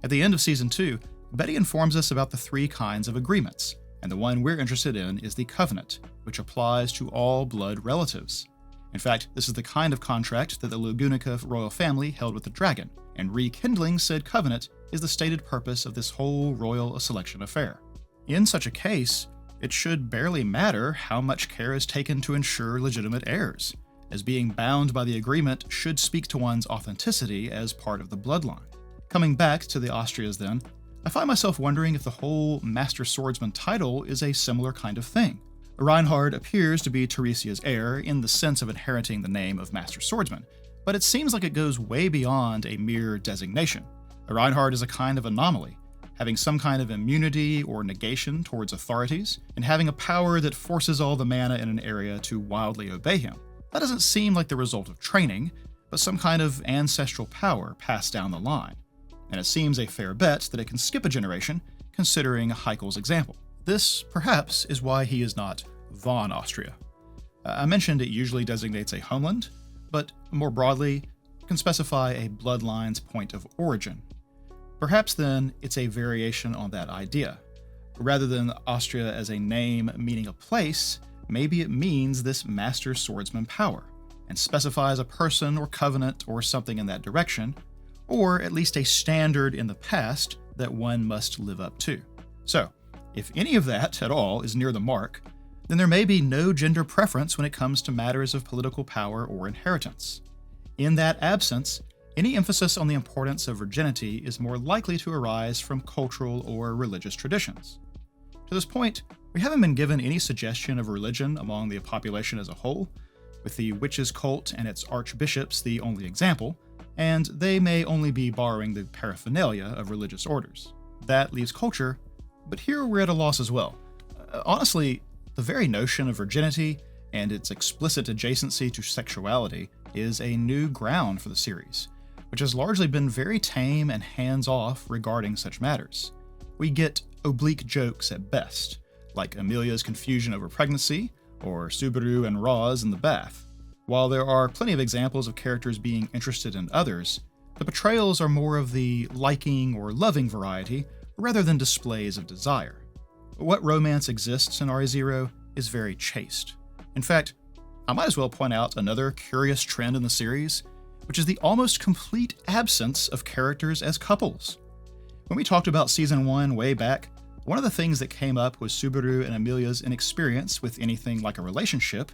Speaker 1: At the end of Season 2, Betty informs us about the 3 kinds of agreements, and the one we're interested in is the covenant, which applies to all blood relatives. In fact, this is the kind of contract that the Lugunica royal family held with the dragon, and rekindling said covenant is the stated purpose of this whole royal selection affair. In such a case, it should barely matter how much care is taken to ensure legitimate heirs, as being bound by the agreement should speak to one's authenticity as part of the bloodline. Coming back to the Austrias then, I find myself wondering if the whole Master Swordsman title is a similar kind of thing. Reinhard appears to be Teresia's heir in the sense of inheriting the name of Master Swordsman, but it seems like it goes way beyond a mere designation. Reinhard is a kind of anomaly, having some kind of immunity or negation towards authorities, and having a power that forces all the mana in an area to wildly obey him. That doesn't seem like the result of training, but some kind of ancestral power passed down the line. And it seems a fair bet that it can skip a generation, considering Heikel's example. This, perhaps, is why he is not von Austria. I mentioned it usually designates a homeland, but more broadly, can specify a bloodline's point of origin. Perhaps then it's a variation on that idea. Rather than Austria as a name meaning a place, maybe it means this Master Swordsman power, and specifies a person or covenant or something in that direction, or at least a standard in the past that one must live up to. So, if any of that at all is near the mark, then there may be no gender preference when it comes to matters of political power or inheritance. In that absence, any emphasis on the importance of virginity is more likely to arise from cultural or religious traditions. To this point, we haven't been given any suggestion of religion among the population as a whole, with the witches' cult and its archbishops the only example, and they may only be borrowing the paraphernalia of religious orders. That leaves culture, but here we're at a loss as well. Honestly, the very notion of virginity and its explicit adjacency to sexuality is a new ground for the series, which has largely been very tame and hands-off regarding such matters. We get oblique jokes at best, like Emilia's confusion over pregnancy, or Subaru and Roz in the bath. While there are plenty of examples of characters being interested in others, the portrayals are more of the liking or loving variety rather than displays of desire. What romance exists in Re:Zero is very chaste. In fact, I might as well point out another curious trend in the series, which is the almost complete absence of characters as couples. When we talked about Season 1 way back, one of the things that came up was Subaru and Emilia's inexperience with anything like a relationship,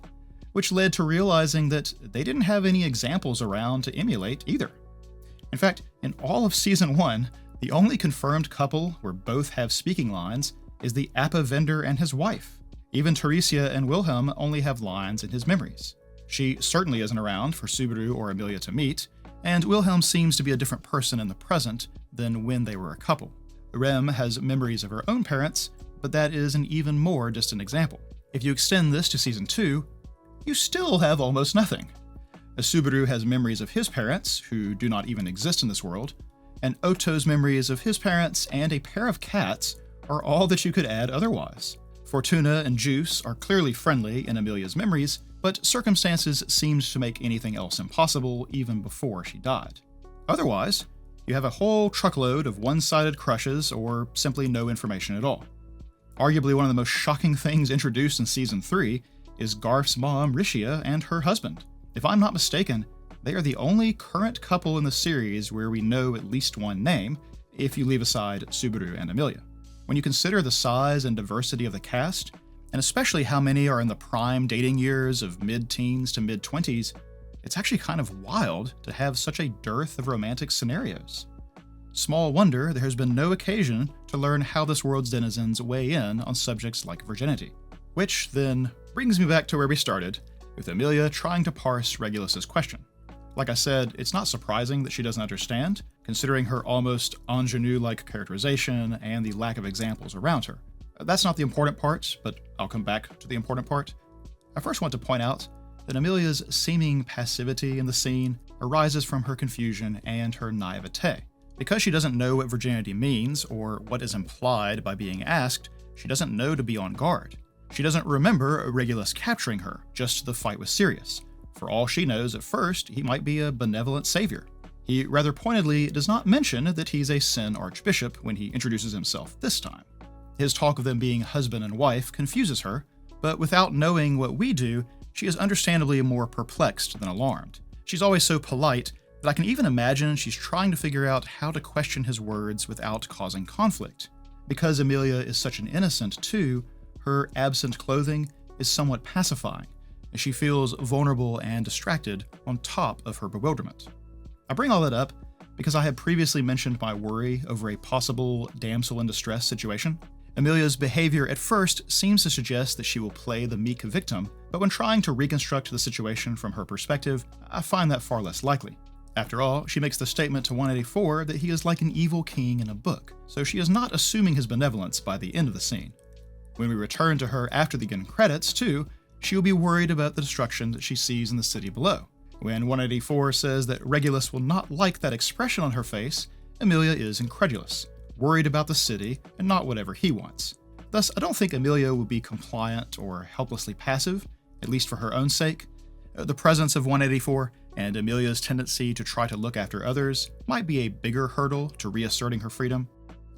Speaker 1: which led to realizing that they didn't have any examples around to emulate either. In fact, in all of Season 1, the only confirmed couple where both have speaking lines is the Appa vendor and his wife. Even Teresia and Wilhelm only have lines in his memories. She certainly isn't around for Subaru or Emilia to meet, and Wilhelm seems to be a different person in the present than when they were a couple. Rem has memories of her own parents, but that is an even more distant example. If you extend this to Season 2, you still have almost nothing. Subaru has memories of his parents, who do not even exist in this world, and Otto's memories of his parents and a pair of cats are all that you could add otherwise. Fortuna and Juice are clearly friendly in Emilia's memories, but circumstances seemed to make anything else impossible even before she died. Otherwise, you have a whole truckload of one-sided crushes or simply no information at all. Arguably one of the most shocking things introduced in Season 3 is Garf's mom, Rishia, and her husband. If I'm not mistaken, they are the only current couple in the series where we know at least one name, if you leave aside Subaru and Emilia. When you consider the size and diversity of the cast, and especially how many are in the prime dating years of mid-teens to mid-20s, it's actually kind of wild to have such a dearth of romantic scenarios. Small wonder there has been no occasion to learn how this world's denizens weigh in on subjects like virginity. Which then brings me back to where we started, with Emilia trying to parse Regulus's question. Like I said, it's not surprising that she doesn't understand, considering her almost ingenue-like characterization and the lack of examples around her. That's not the important part, but I'll come back to the important part. I first want to point out that Emilia's seeming passivity in the scene arises from her confusion and her naivete. Because she doesn't know what virginity means, or what is implied by being asked, she doesn't know to be on guard. She doesn't remember Regulus capturing her, just the fight was serious. For all she knows, at first, he might be a benevolent savior. He rather pointedly does not mention that he's a Sin Archbishop when he introduces himself this time. His talk of them being husband and wife confuses her, but without knowing what we do, she is understandably more perplexed than alarmed. She's always so polite that I can even imagine she's trying to figure out how to question his words without causing conflict. Because Emilia is such an innocent, too, her absent clothing is somewhat pacifying, as she feels vulnerable and distracted on top of her bewilderment. I bring all that up because I had previously mentioned my worry over a possible damsel in distress situation. Emilia's behavior at first seems to suggest that she will play the meek victim, but when trying to reconstruct the situation from her perspective, I find that far less likely. After all, she makes the statement to 184 that he is like an evil king in a book, so she is not assuming his benevolence by the end of the scene. When we return to her after the end credits, too, she will be worried about the destruction that she sees in the city below. When 184 says that Regulus will not like that expression on her face, Emilia is incredulous, worried about the city and not whatever he wants. Thus, I don't think Emilia will be compliant or helplessly passive, at least for her own sake. The presence of 184 and Emilia's tendency to try to look after others might be a bigger hurdle to reasserting her freedom.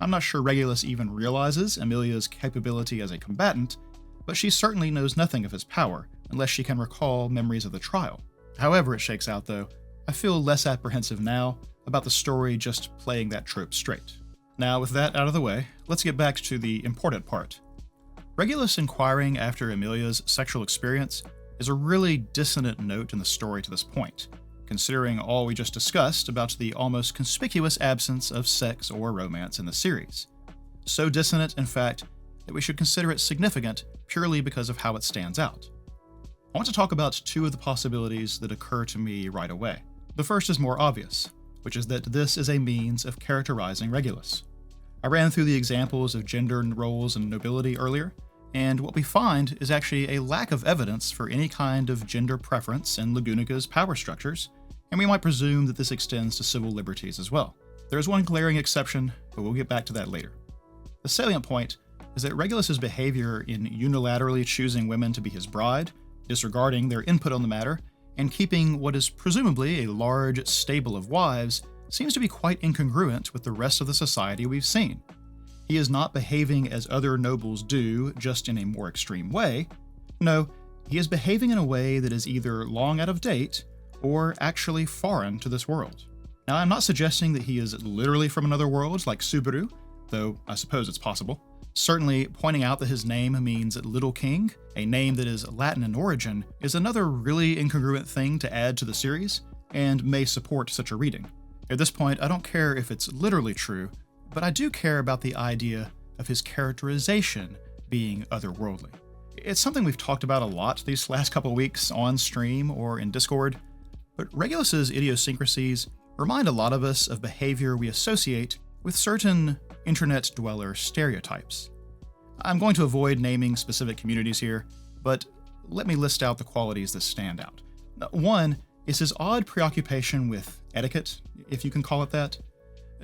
Speaker 1: I'm not sure Regulus even realizes Emilia's capability as a combatant, but she certainly knows nothing of his power, unless she can recall memories of the trial. However it shakes out, though, I feel less apprehensive now about the story just playing that trope straight. Now, with that out of the way, let's get back to the important part. Regulus inquiring after Emilia's sexual experience is a really dissonant note in the story to this point, considering all we just discussed about the almost conspicuous absence of sex or romance in the series. So dissonant, in fact, that we should consider it significant purely because of how it stands out. I want to talk about two of the possibilities that occur to me right away. The first is more obvious, which is that this is a means of characterizing Regulus. I ran through the examples of gender and roles and nobility earlier, and what we find is actually a lack of evidence for any kind of gender preference in Lagunica's power structures, and we might presume that this extends to civil liberties as well. There is one glaring exception, but we'll get back to that later. The salient point is that Regulus's behavior in unilaterally choosing women to be his bride, disregarding their input on the matter, and keeping what is presumably a large stable of wives seems to be quite incongruent with the rest of the society we've seen. He is not behaving as other nobles do, just in a more extreme way. No, he is behaving in a way that is either long out of date or actually foreign to this world. Now, I'm not suggesting that he is literally from another world like Subaru, though I suppose it's possible. Certainly, pointing out that his name means Little King, a name that is Latin in origin, is another really incongruent thing to add to the series, and may support such a reading. At this point, I don't care if it's literally true, but I do care about the idea of his characterization being otherworldly. It's something we've talked about a lot these last couple of weeks on stream or in Discord, but Regulus's idiosyncrasies remind a lot of us of behavior we associate with certain internet dweller stereotypes. I'm going to avoid naming specific communities here, but let me list out the qualities that stand out. One is his odd preoccupation with etiquette, if you can call it that.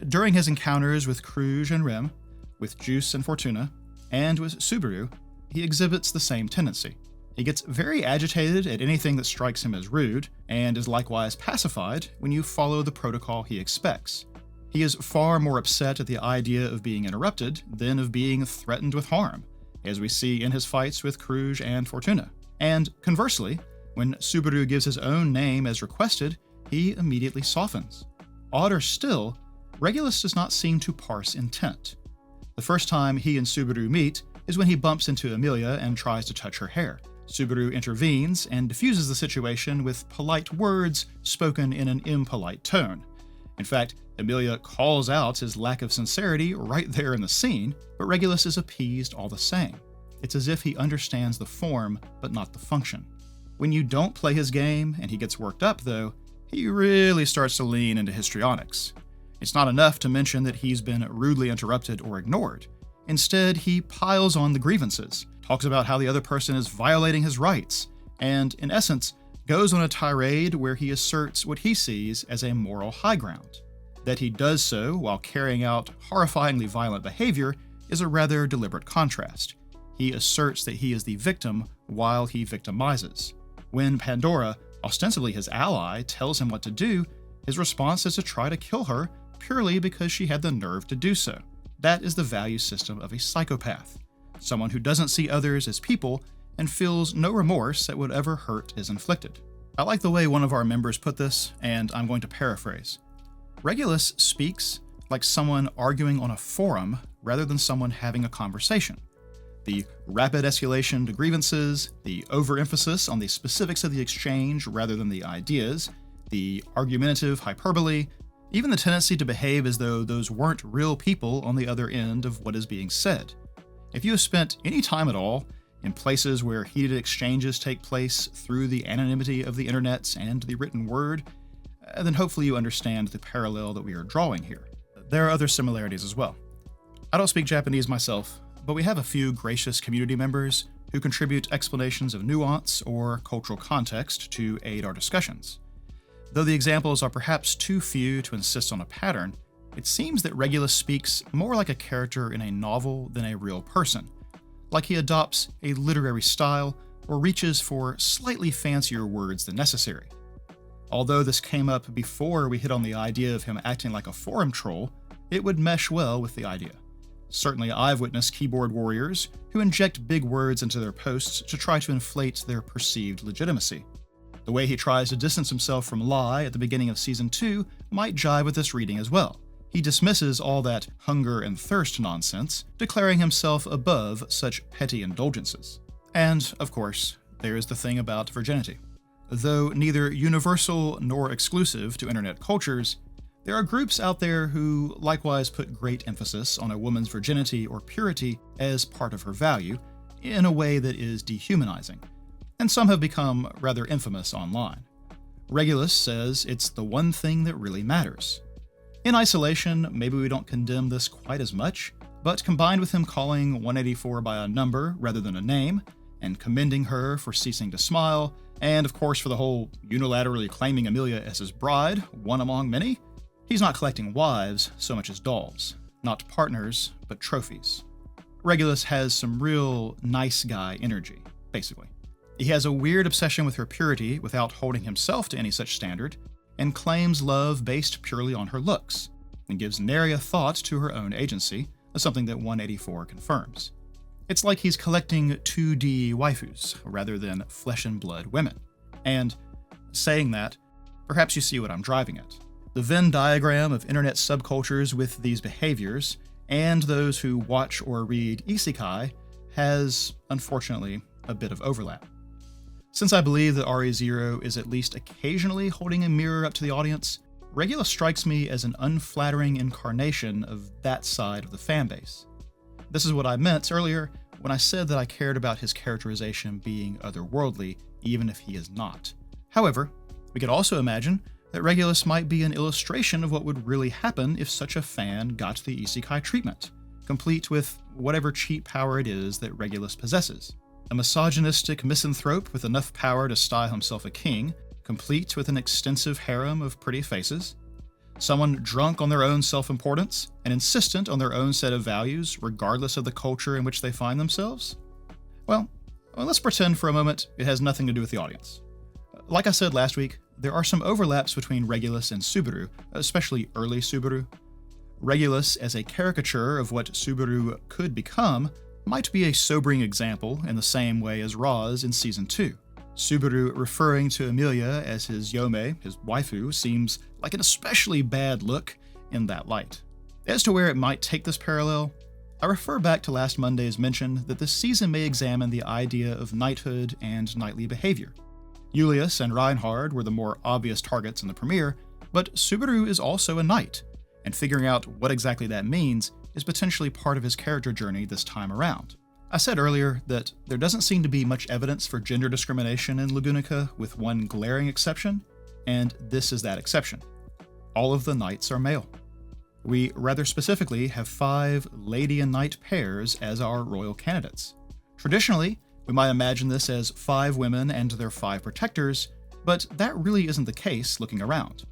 Speaker 1: During his encounters with Kruj and Rem, with Juice and Fortuna, and with Subaru, he exhibits the same tendency. He gets very agitated at anything that strikes him as rude, and is likewise pacified when you follow the protocol he expects. He is far more upset at the idea of being interrupted than of being threatened with harm, as we see in his fights with Kruj and Fortuna. And conversely, when Subaru gives his own name as requested, he immediately softens. Odder still, Regulus does not seem to parse intent. The first time he and Subaru meet is when he bumps into Emilia and tries to touch her hair. Subaru intervenes and diffuses the situation with polite words spoken in an impolite tone. In fact, Emilia calls out his lack of sincerity right there in the scene, but Regulus is appeased all the same. It's as if he understands the form, but not the function. When you don't play his game and he gets worked up, though, he really starts to lean into histrionics. It's not enough to mention that he's been rudely interrupted or ignored. Instead, he piles on the grievances, talks about how the other person is violating his rights, and, in essence, goes on a tirade where he asserts what he sees as a moral high ground. That he does so while carrying out horrifyingly violent behavior is a rather deliberate contrast. He asserts that he is the victim while he victimizes. When Pandora, ostensibly his ally, tells him what to do, his response is to try to kill her purely because she had the nerve to do so. That is the value system of a psychopath, someone who doesn't see others as people and feels no remorse at whatever hurt is inflicted. I like the way one of our members put this, and I'm going to paraphrase. Regulus speaks like someone arguing on a forum rather than someone having a conversation. The rapid escalation to grievances, the overemphasis on the specifics of the exchange rather than the ideas, the argumentative hyperbole, even the tendency to behave as though those weren't real people on the other end of what is being said. If you have spent any time at all in places where heated exchanges take place through the anonymity of the internet and the written word, then hopefully you understand the parallel that we are drawing here. There are other similarities as well. I don't speak Japanese myself, but we have a few gracious community members who contribute explanations of nuance or cultural context to aid our discussions. Though the examples are perhaps too few to insist on a pattern, it seems that Regulus speaks more like a character in a novel than a real person, like he adopts a literary style or reaches for slightly fancier words than necessary. Although this came up before we hit on the idea of him acting like a forum troll, it would mesh well with the idea. Certainly I've witnessed keyboard warriors who inject big words into their posts to try to inflate their perceived legitimacy. The way he tries to distance himself from Lie at the beginning of Season 2 might jive with this reading as well. He dismisses all that hunger and thirst nonsense, declaring himself above such petty indulgences. And, of course, there is the thing about virginity. Though neither universal nor exclusive to internet cultures, there are groups out there who likewise put great emphasis on a woman's virginity or purity as part of her value, in a way that is dehumanizing, and some have become rather infamous online. Regulus says it's the one thing that really matters. In isolation, maybe we don't condemn this quite as much, but combined with him calling 184 by a number rather than a name, and commending her for ceasing to smile, and of course for the whole unilaterally claiming Emilia as his bride, one among many, he's not collecting wives so much as dolls, not partners, but trophies. Regulus has some real nice guy energy, basically. He has a weird obsession with her purity without holding himself to any such standard, and claims love based purely on her looks, and gives nary a thought to her own agency, something that 184 confirms. It's like he's collecting 2D waifus rather than flesh and blood women. And, saying that, perhaps you see what I'm driving at. The Venn diagram of internet subcultures with these behaviors, and those who watch or read isekai, has, unfortunately, a bit of overlap. Since I believe that Re:Zero is at least occasionally holding a mirror up to the audience, Regulus strikes me as an unflattering incarnation of that side of the fanbase. This is what I meant earlier when I said that I cared about his characterization being otherworldly, even if he is not. However, we could also imagine that Regulus might be an illustration of what would really happen if such a fan got the isekai treatment, complete with whatever cheap power it is that Regulus possesses. A misogynistic misanthrope with enough power to style himself a king, complete with an extensive harem of pretty faces. Someone drunk on their own self-importance and insistent on their own set of values, regardless of the culture in which they find themselves? Well, let's pretend for a moment it has nothing to do with the audience. Like I said last week, there are some overlaps between Regulus and Subaru, especially early Subaru. Regulus, as a caricature of what Subaru could become, might be a sobering example in the same way as Roz in Season 2. Subaru referring to Emilia as his yome, his waifu, seems like an especially bad look in that light. As to where it might take this parallel, I refer back to last Monday's mention that this season may examine the idea of knighthood and knightly behavior. Julius and Reinhard were the more obvious targets in the premiere, but Subaru is also a knight, and figuring out what exactly that means is potentially part of his character journey this time around. I said earlier that there doesn't seem to be much evidence for gender discrimination in Lagunica, with one glaring exception, and this is that exception. All of the knights are male. We rather specifically have 5 lady and knight pairs as our royal candidates. Traditionally, we might imagine this as 5 women and their 5 protectors, but that really isn't the case looking around.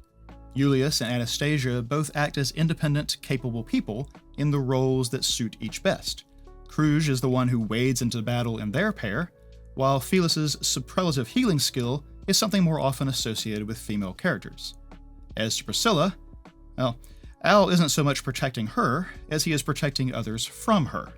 Speaker 1: Julius and Anastasia both act as independent, capable people in the roles that suit each best. Kruj is the one who wades into battle in their pair, while Felis's superlative healing skill is something more often associated with female characters. As to Priscilla, well, Al isn't so much protecting her as he is protecting others from her.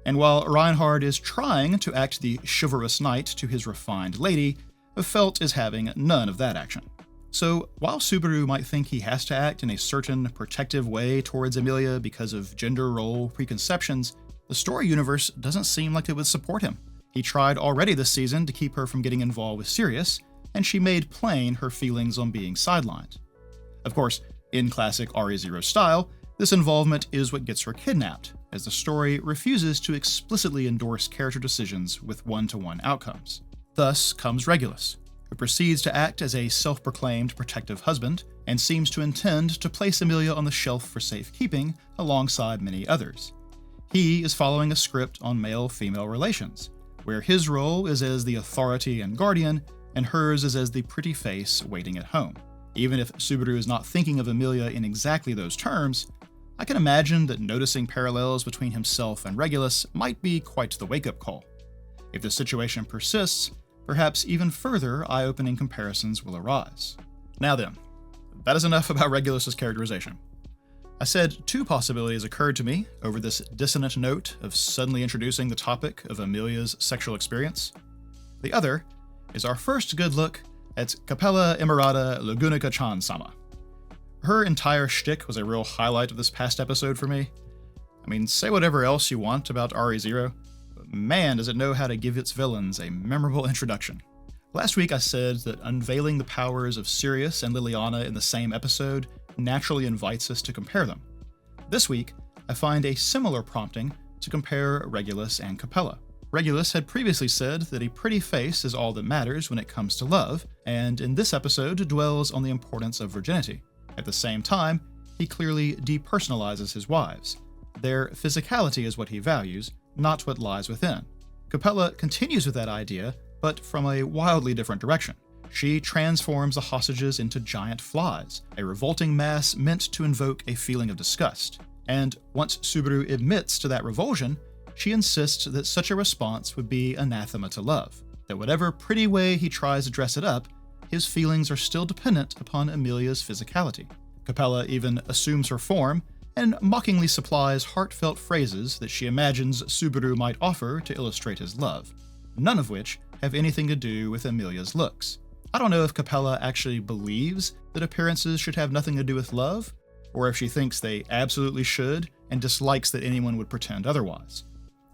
Speaker 1: And while Reinhard is trying to act the chivalrous knight to his refined lady, Felt is having none of that action. So while Subaru might think he has to act in a certain protective way towards Emilia because of gender role preconceptions, the story universe doesn't seem like it would support him. He tried already this season to keep her from getting involved with Sirius, and she made plain her feelings on being sidelined. Of course, in classic RE0 style, this involvement is what gets her kidnapped, as the story refuses to explicitly endorse character decisions with one-to-one outcomes. Thus comes Regulus, who proceeds to act as a self-proclaimed protective husband, and seems to intend to place Emilia on the shelf for safekeeping alongside many others. He is following a script on male-female relations, where his role is as the authority and guardian, and hers is as the pretty face waiting at home. Even if Subaru is not thinking of Emilia in exactly those terms, I can imagine that noticing parallels between himself and Regulus might be quite the wake-up call. If the situation persists, perhaps even further eye-opening comparisons will arise. Now then, that is enough about Regulus's characterization. I said 2 possibilities occurred to me over this dissonant note of suddenly introducing the topic of Emilia's sexual experience. The other is our first good look at Capella Emerata Lagunica-chan-sama. Her entire shtick was a real highlight of this past episode for me. I mean, say whatever else you want about RE0, but man, does it know how to give its villains a memorable introduction. Last week I said that unveiling the powers of Sirius and Liliana in the same episode naturally invites us to compare them. This week, I find a similar prompting to compare Regulus and Capella. Regulus had previously said that a pretty face is all that matters when it comes to love, and in this episode dwells on the importance of virginity. At the same time, he clearly depersonalizes his wives. Their physicality is what he values, not what lies within. Capella continues with that idea, but from a wildly different direction. She transforms the hostages into giant flies, a revolting mass meant to invoke a feeling of disgust. And once Subaru admits to that revulsion, she insists that such a response would be anathema to love, that whatever pretty way he tries to dress it up, his feelings are still dependent upon Emilia's physicality. Capella even assumes her form and mockingly supplies heartfelt phrases that she imagines Subaru might offer to illustrate his love, none of which have anything to do with Emilia's looks. I don't know if Capella actually believes that appearances should have nothing to do with love, or if she thinks they absolutely should and dislikes that anyone would pretend otherwise.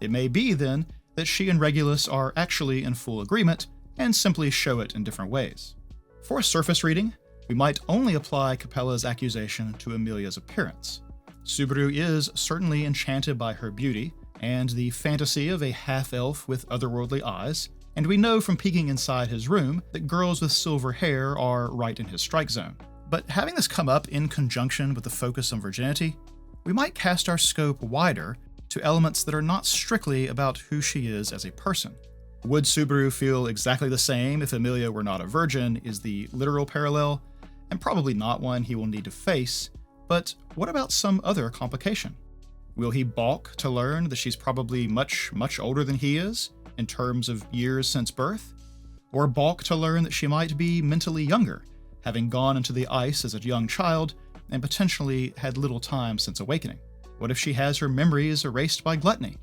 Speaker 1: It may be, then, that she and Regulus are actually in full agreement and simply show it in different ways. For surface reading, we might only apply Capella's accusation to Emilia's appearance. Subaru is certainly enchanted by her beauty and the fantasy of a half-elf with otherworldly eyes, and we know from peeking inside his room that girls with silver hair are right in his strike zone. But having this come up in conjunction with the focus on virginity, we might cast our scope wider to elements that are not strictly about who she is as a person. Would Subaru feel exactly the same if Emilia were not a virgin is the literal parallel, and probably not one he will need to face, but what about some other complication? Will he balk to learn that she's probably much, much older than he is, in terms of years since birth? Or balk to learn that she might be mentally younger, having gone into the ice as a young child and potentially had little time since awakening? What if she has her memories erased by gluttony,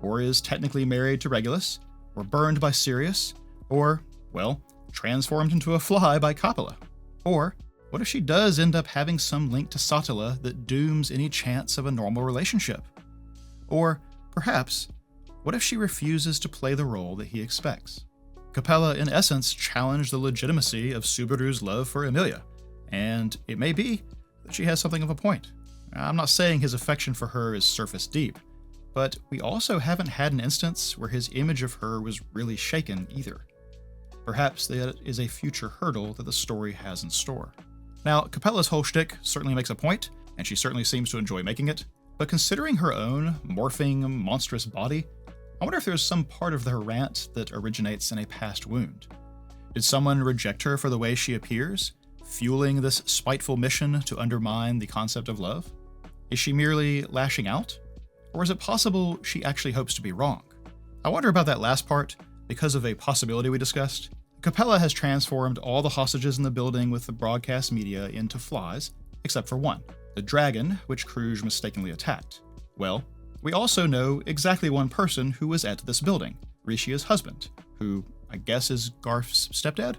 Speaker 1: or is technically married to Regulus, or burned by Sirius, or, well, transformed into a fly by Capella? Or what if she does end up having some link to Satala that dooms any chance of a normal relationship? Or, perhaps, what if she refuses to play the role that he expects? Capella, in essence, challenged the legitimacy of Subaru's love for Emilia, and it may be that she has something of a point. I'm not saying his affection for her is surface deep, but we also haven't had an instance where his image of her was really shaken either. Perhaps that is a future hurdle that the story has in store. Now, Capella's whole shtick certainly makes a point, and she certainly seems to enjoy making it, but considering her own morphing, monstrous body, I wonder if there's some part of her rant that originates in a past wound. Did someone reject her for the way she appears, fueling this spiteful mission to undermine the concept of love? Is she merely lashing out? Or is it possible she actually hopes to be wrong? I wonder about that last part because of a possibility we discussed. Capella has transformed all the hostages in the building with the broadcast media into flies, except for one, the dragon, which Kruge mistakenly attacked. Well, we also know exactly one person who was at this building, Rishia's husband, who I guess is Garf's stepdad?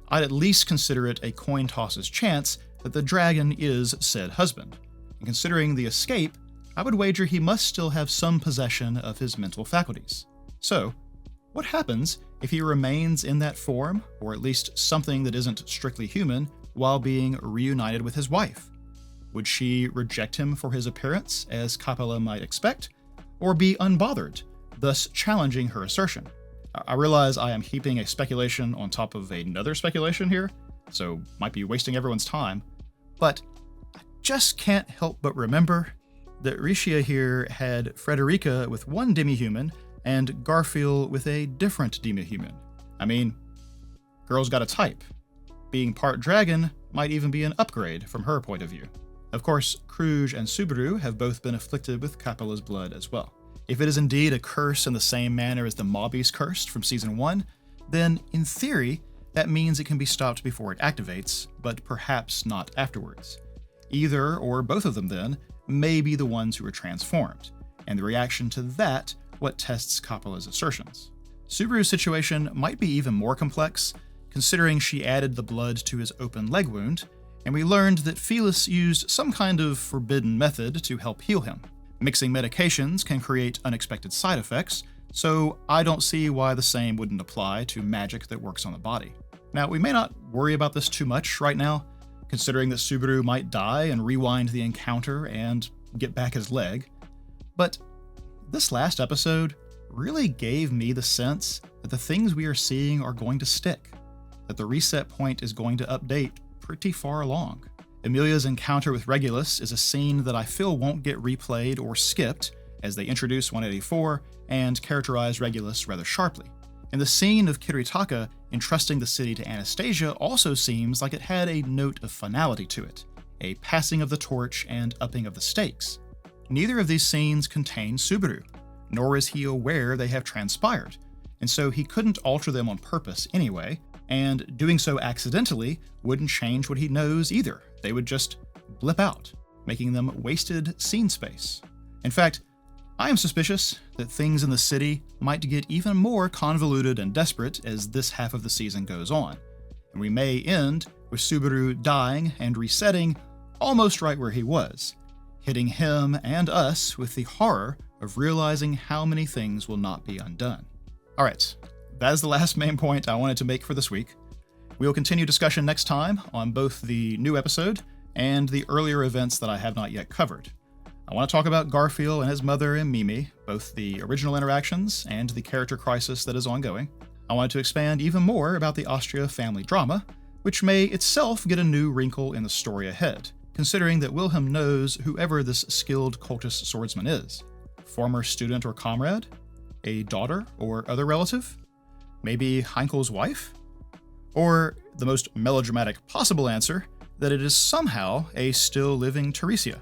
Speaker 1: I'd at least consider it a coin toss's chance that the dragon is said husband. And considering the escape, I would wager he must still have some possession of his mental faculties. So, what happens if he remains in that form, or at least something that isn't strictly human, while being reunited with his wife? Would she reject him for his appearance, as Capella might expect, or be unbothered, thus challenging her assertion? I realize I am heaping a speculation on top of another speculation here, so might be wasting everyone's time, but I just can't help but remember that Rishia here had Frederica with one demi-human and Garfield with a different demi-human. I mean, girl's got a type. Being part dragon might even be an upgrade from her point of view. Of course, Kruge and Subaru have both been afflicted with Capella's blood as well. If it is indeed a curse in the same manner as the Mobbies cursed from Season 1, then, in theory, that means it can be stopped before it activates, but perhaps not afterwards. Either or both of them, then, may be the ones who are transformed, and the reaction to that what tests Capella's assertions. Subaru's situation might be even more complex, considering she added the blood to his open leg wound, and we learned that Felis used some kind of forbidden method to help heal him. Mixing medications can create unexpected side effects, so I don't see why the same wouldn't apply to magic that works on the body. Now, we may not worry about this too much right now, considering that Subaru might die and rewind the encounter and get back his leg, but this last episode really gave me the sense that the things we are seeing are going to stick, that the reset point is going to update pretty far along. Emilia's encounter with Regulus is a scene that I feel won't get replayed or skipped, as they introduce 184 and characterize Regulus rather sharply. And the scene of Kiritaka entrusting the city to Anastasia also seems like it had a note of finality to it, a passing of the torch and upping of the stakes. Neither of these scenes contain Subaru, nor is he aware they have transpired, and so he couldn't alter them on purpose anyway, and doing so accidentally wouldn't change what he knows either. They would just blip out, making them wasted scene space. In fact, I am suspicious that things in the city might get even more convoluted and desperate as this half of the season goes on, and we may end with Subaru dying and resetting almost right where he was, hitting him and us with the horror of realizing how many things will not be undone. Alright, that is the last main point I wanted to make for this week. We will continue discussion next time on both the new episode and the earlier events that I have not yet covered. I want to talk about Garfield and his mother and Mimi, both the original interactions and the character crisis that is ongoing. I wanted to expand even more about the Austria family drama, which may itself get a new wrinkle in the story ahead, considering that Wilhelm knows whoever this skilled cultist swordsman is. Former student or comrade? A daughter or other relative? Maybe Heinkel's wife? Or, the most melodramatic possible answer, that it is somehow a still living Teresia.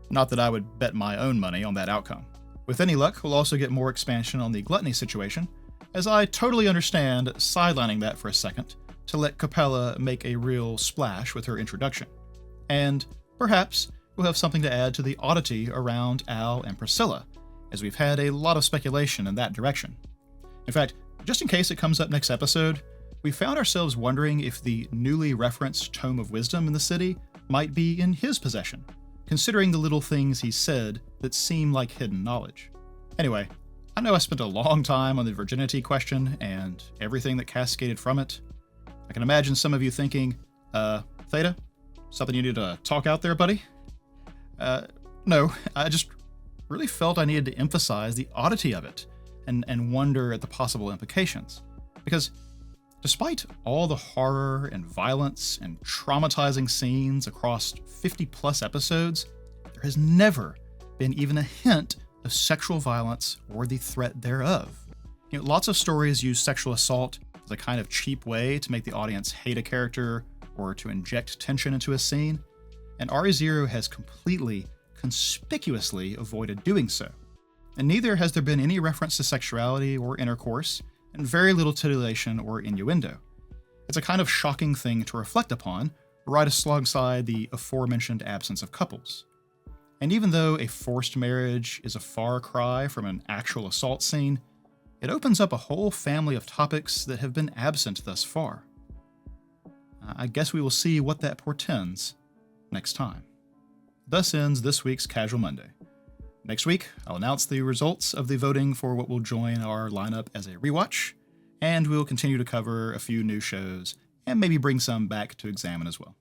Speaker 1: Not that I would bet my own money on that outcome. With any luck, we'll also get more expansion on the gluttony situation, as I totally understand sidelining that for a second to let Capella make a real splash with her introduction. And perhaps we'll have something to add to the oddity around Al and Priscilla, as we've had a lot of speculation in that direction. In fact, just in case it comes up next episode, we found ourselves wondering if the newly referenced Tome of Wisdom in the city might be in his possession, considering the little things he said that seem like hidden knowledge. Anyway, I know I spent a long time on the virginity question and everything that cascaded from it. I can imagine some of you thinking, Theta, something you need to talk out there, buddy? No, I just really felt I needed to emphasize the oddity of it and wonder at the possible implications. Because despite all the horror and violence and traumatizing scenes across 50 plus episodes, there has never been even a hint of sexual violence or the threat thereof. Lots of stories use sexual assault as a kind of cheap way to make the audience hate a character or to inject tension into a scene, and Re:Zero has completely, conspicuously avoided doing so. And neither has there been any reference to sexuality or intercourse, and very little titillation or innuendo. It's a kind of shocking thing to reflect upon, right alongside the aforementioned absence of couples. And even though a forced marriage is a far cry from an actual assault scene, it opens up a whole family of topics that have been absent thus far. I guess we will see what that portends next time. Thus ends this week's Casual Monday. Next week, I'll announce the results of the voting for what will join our lineup as a rewatch, and we'll continue to cover a few new shows and maybe bring some back to examine as well.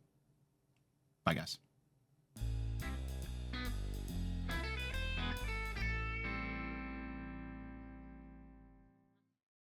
Speaker 1: Bye, guys.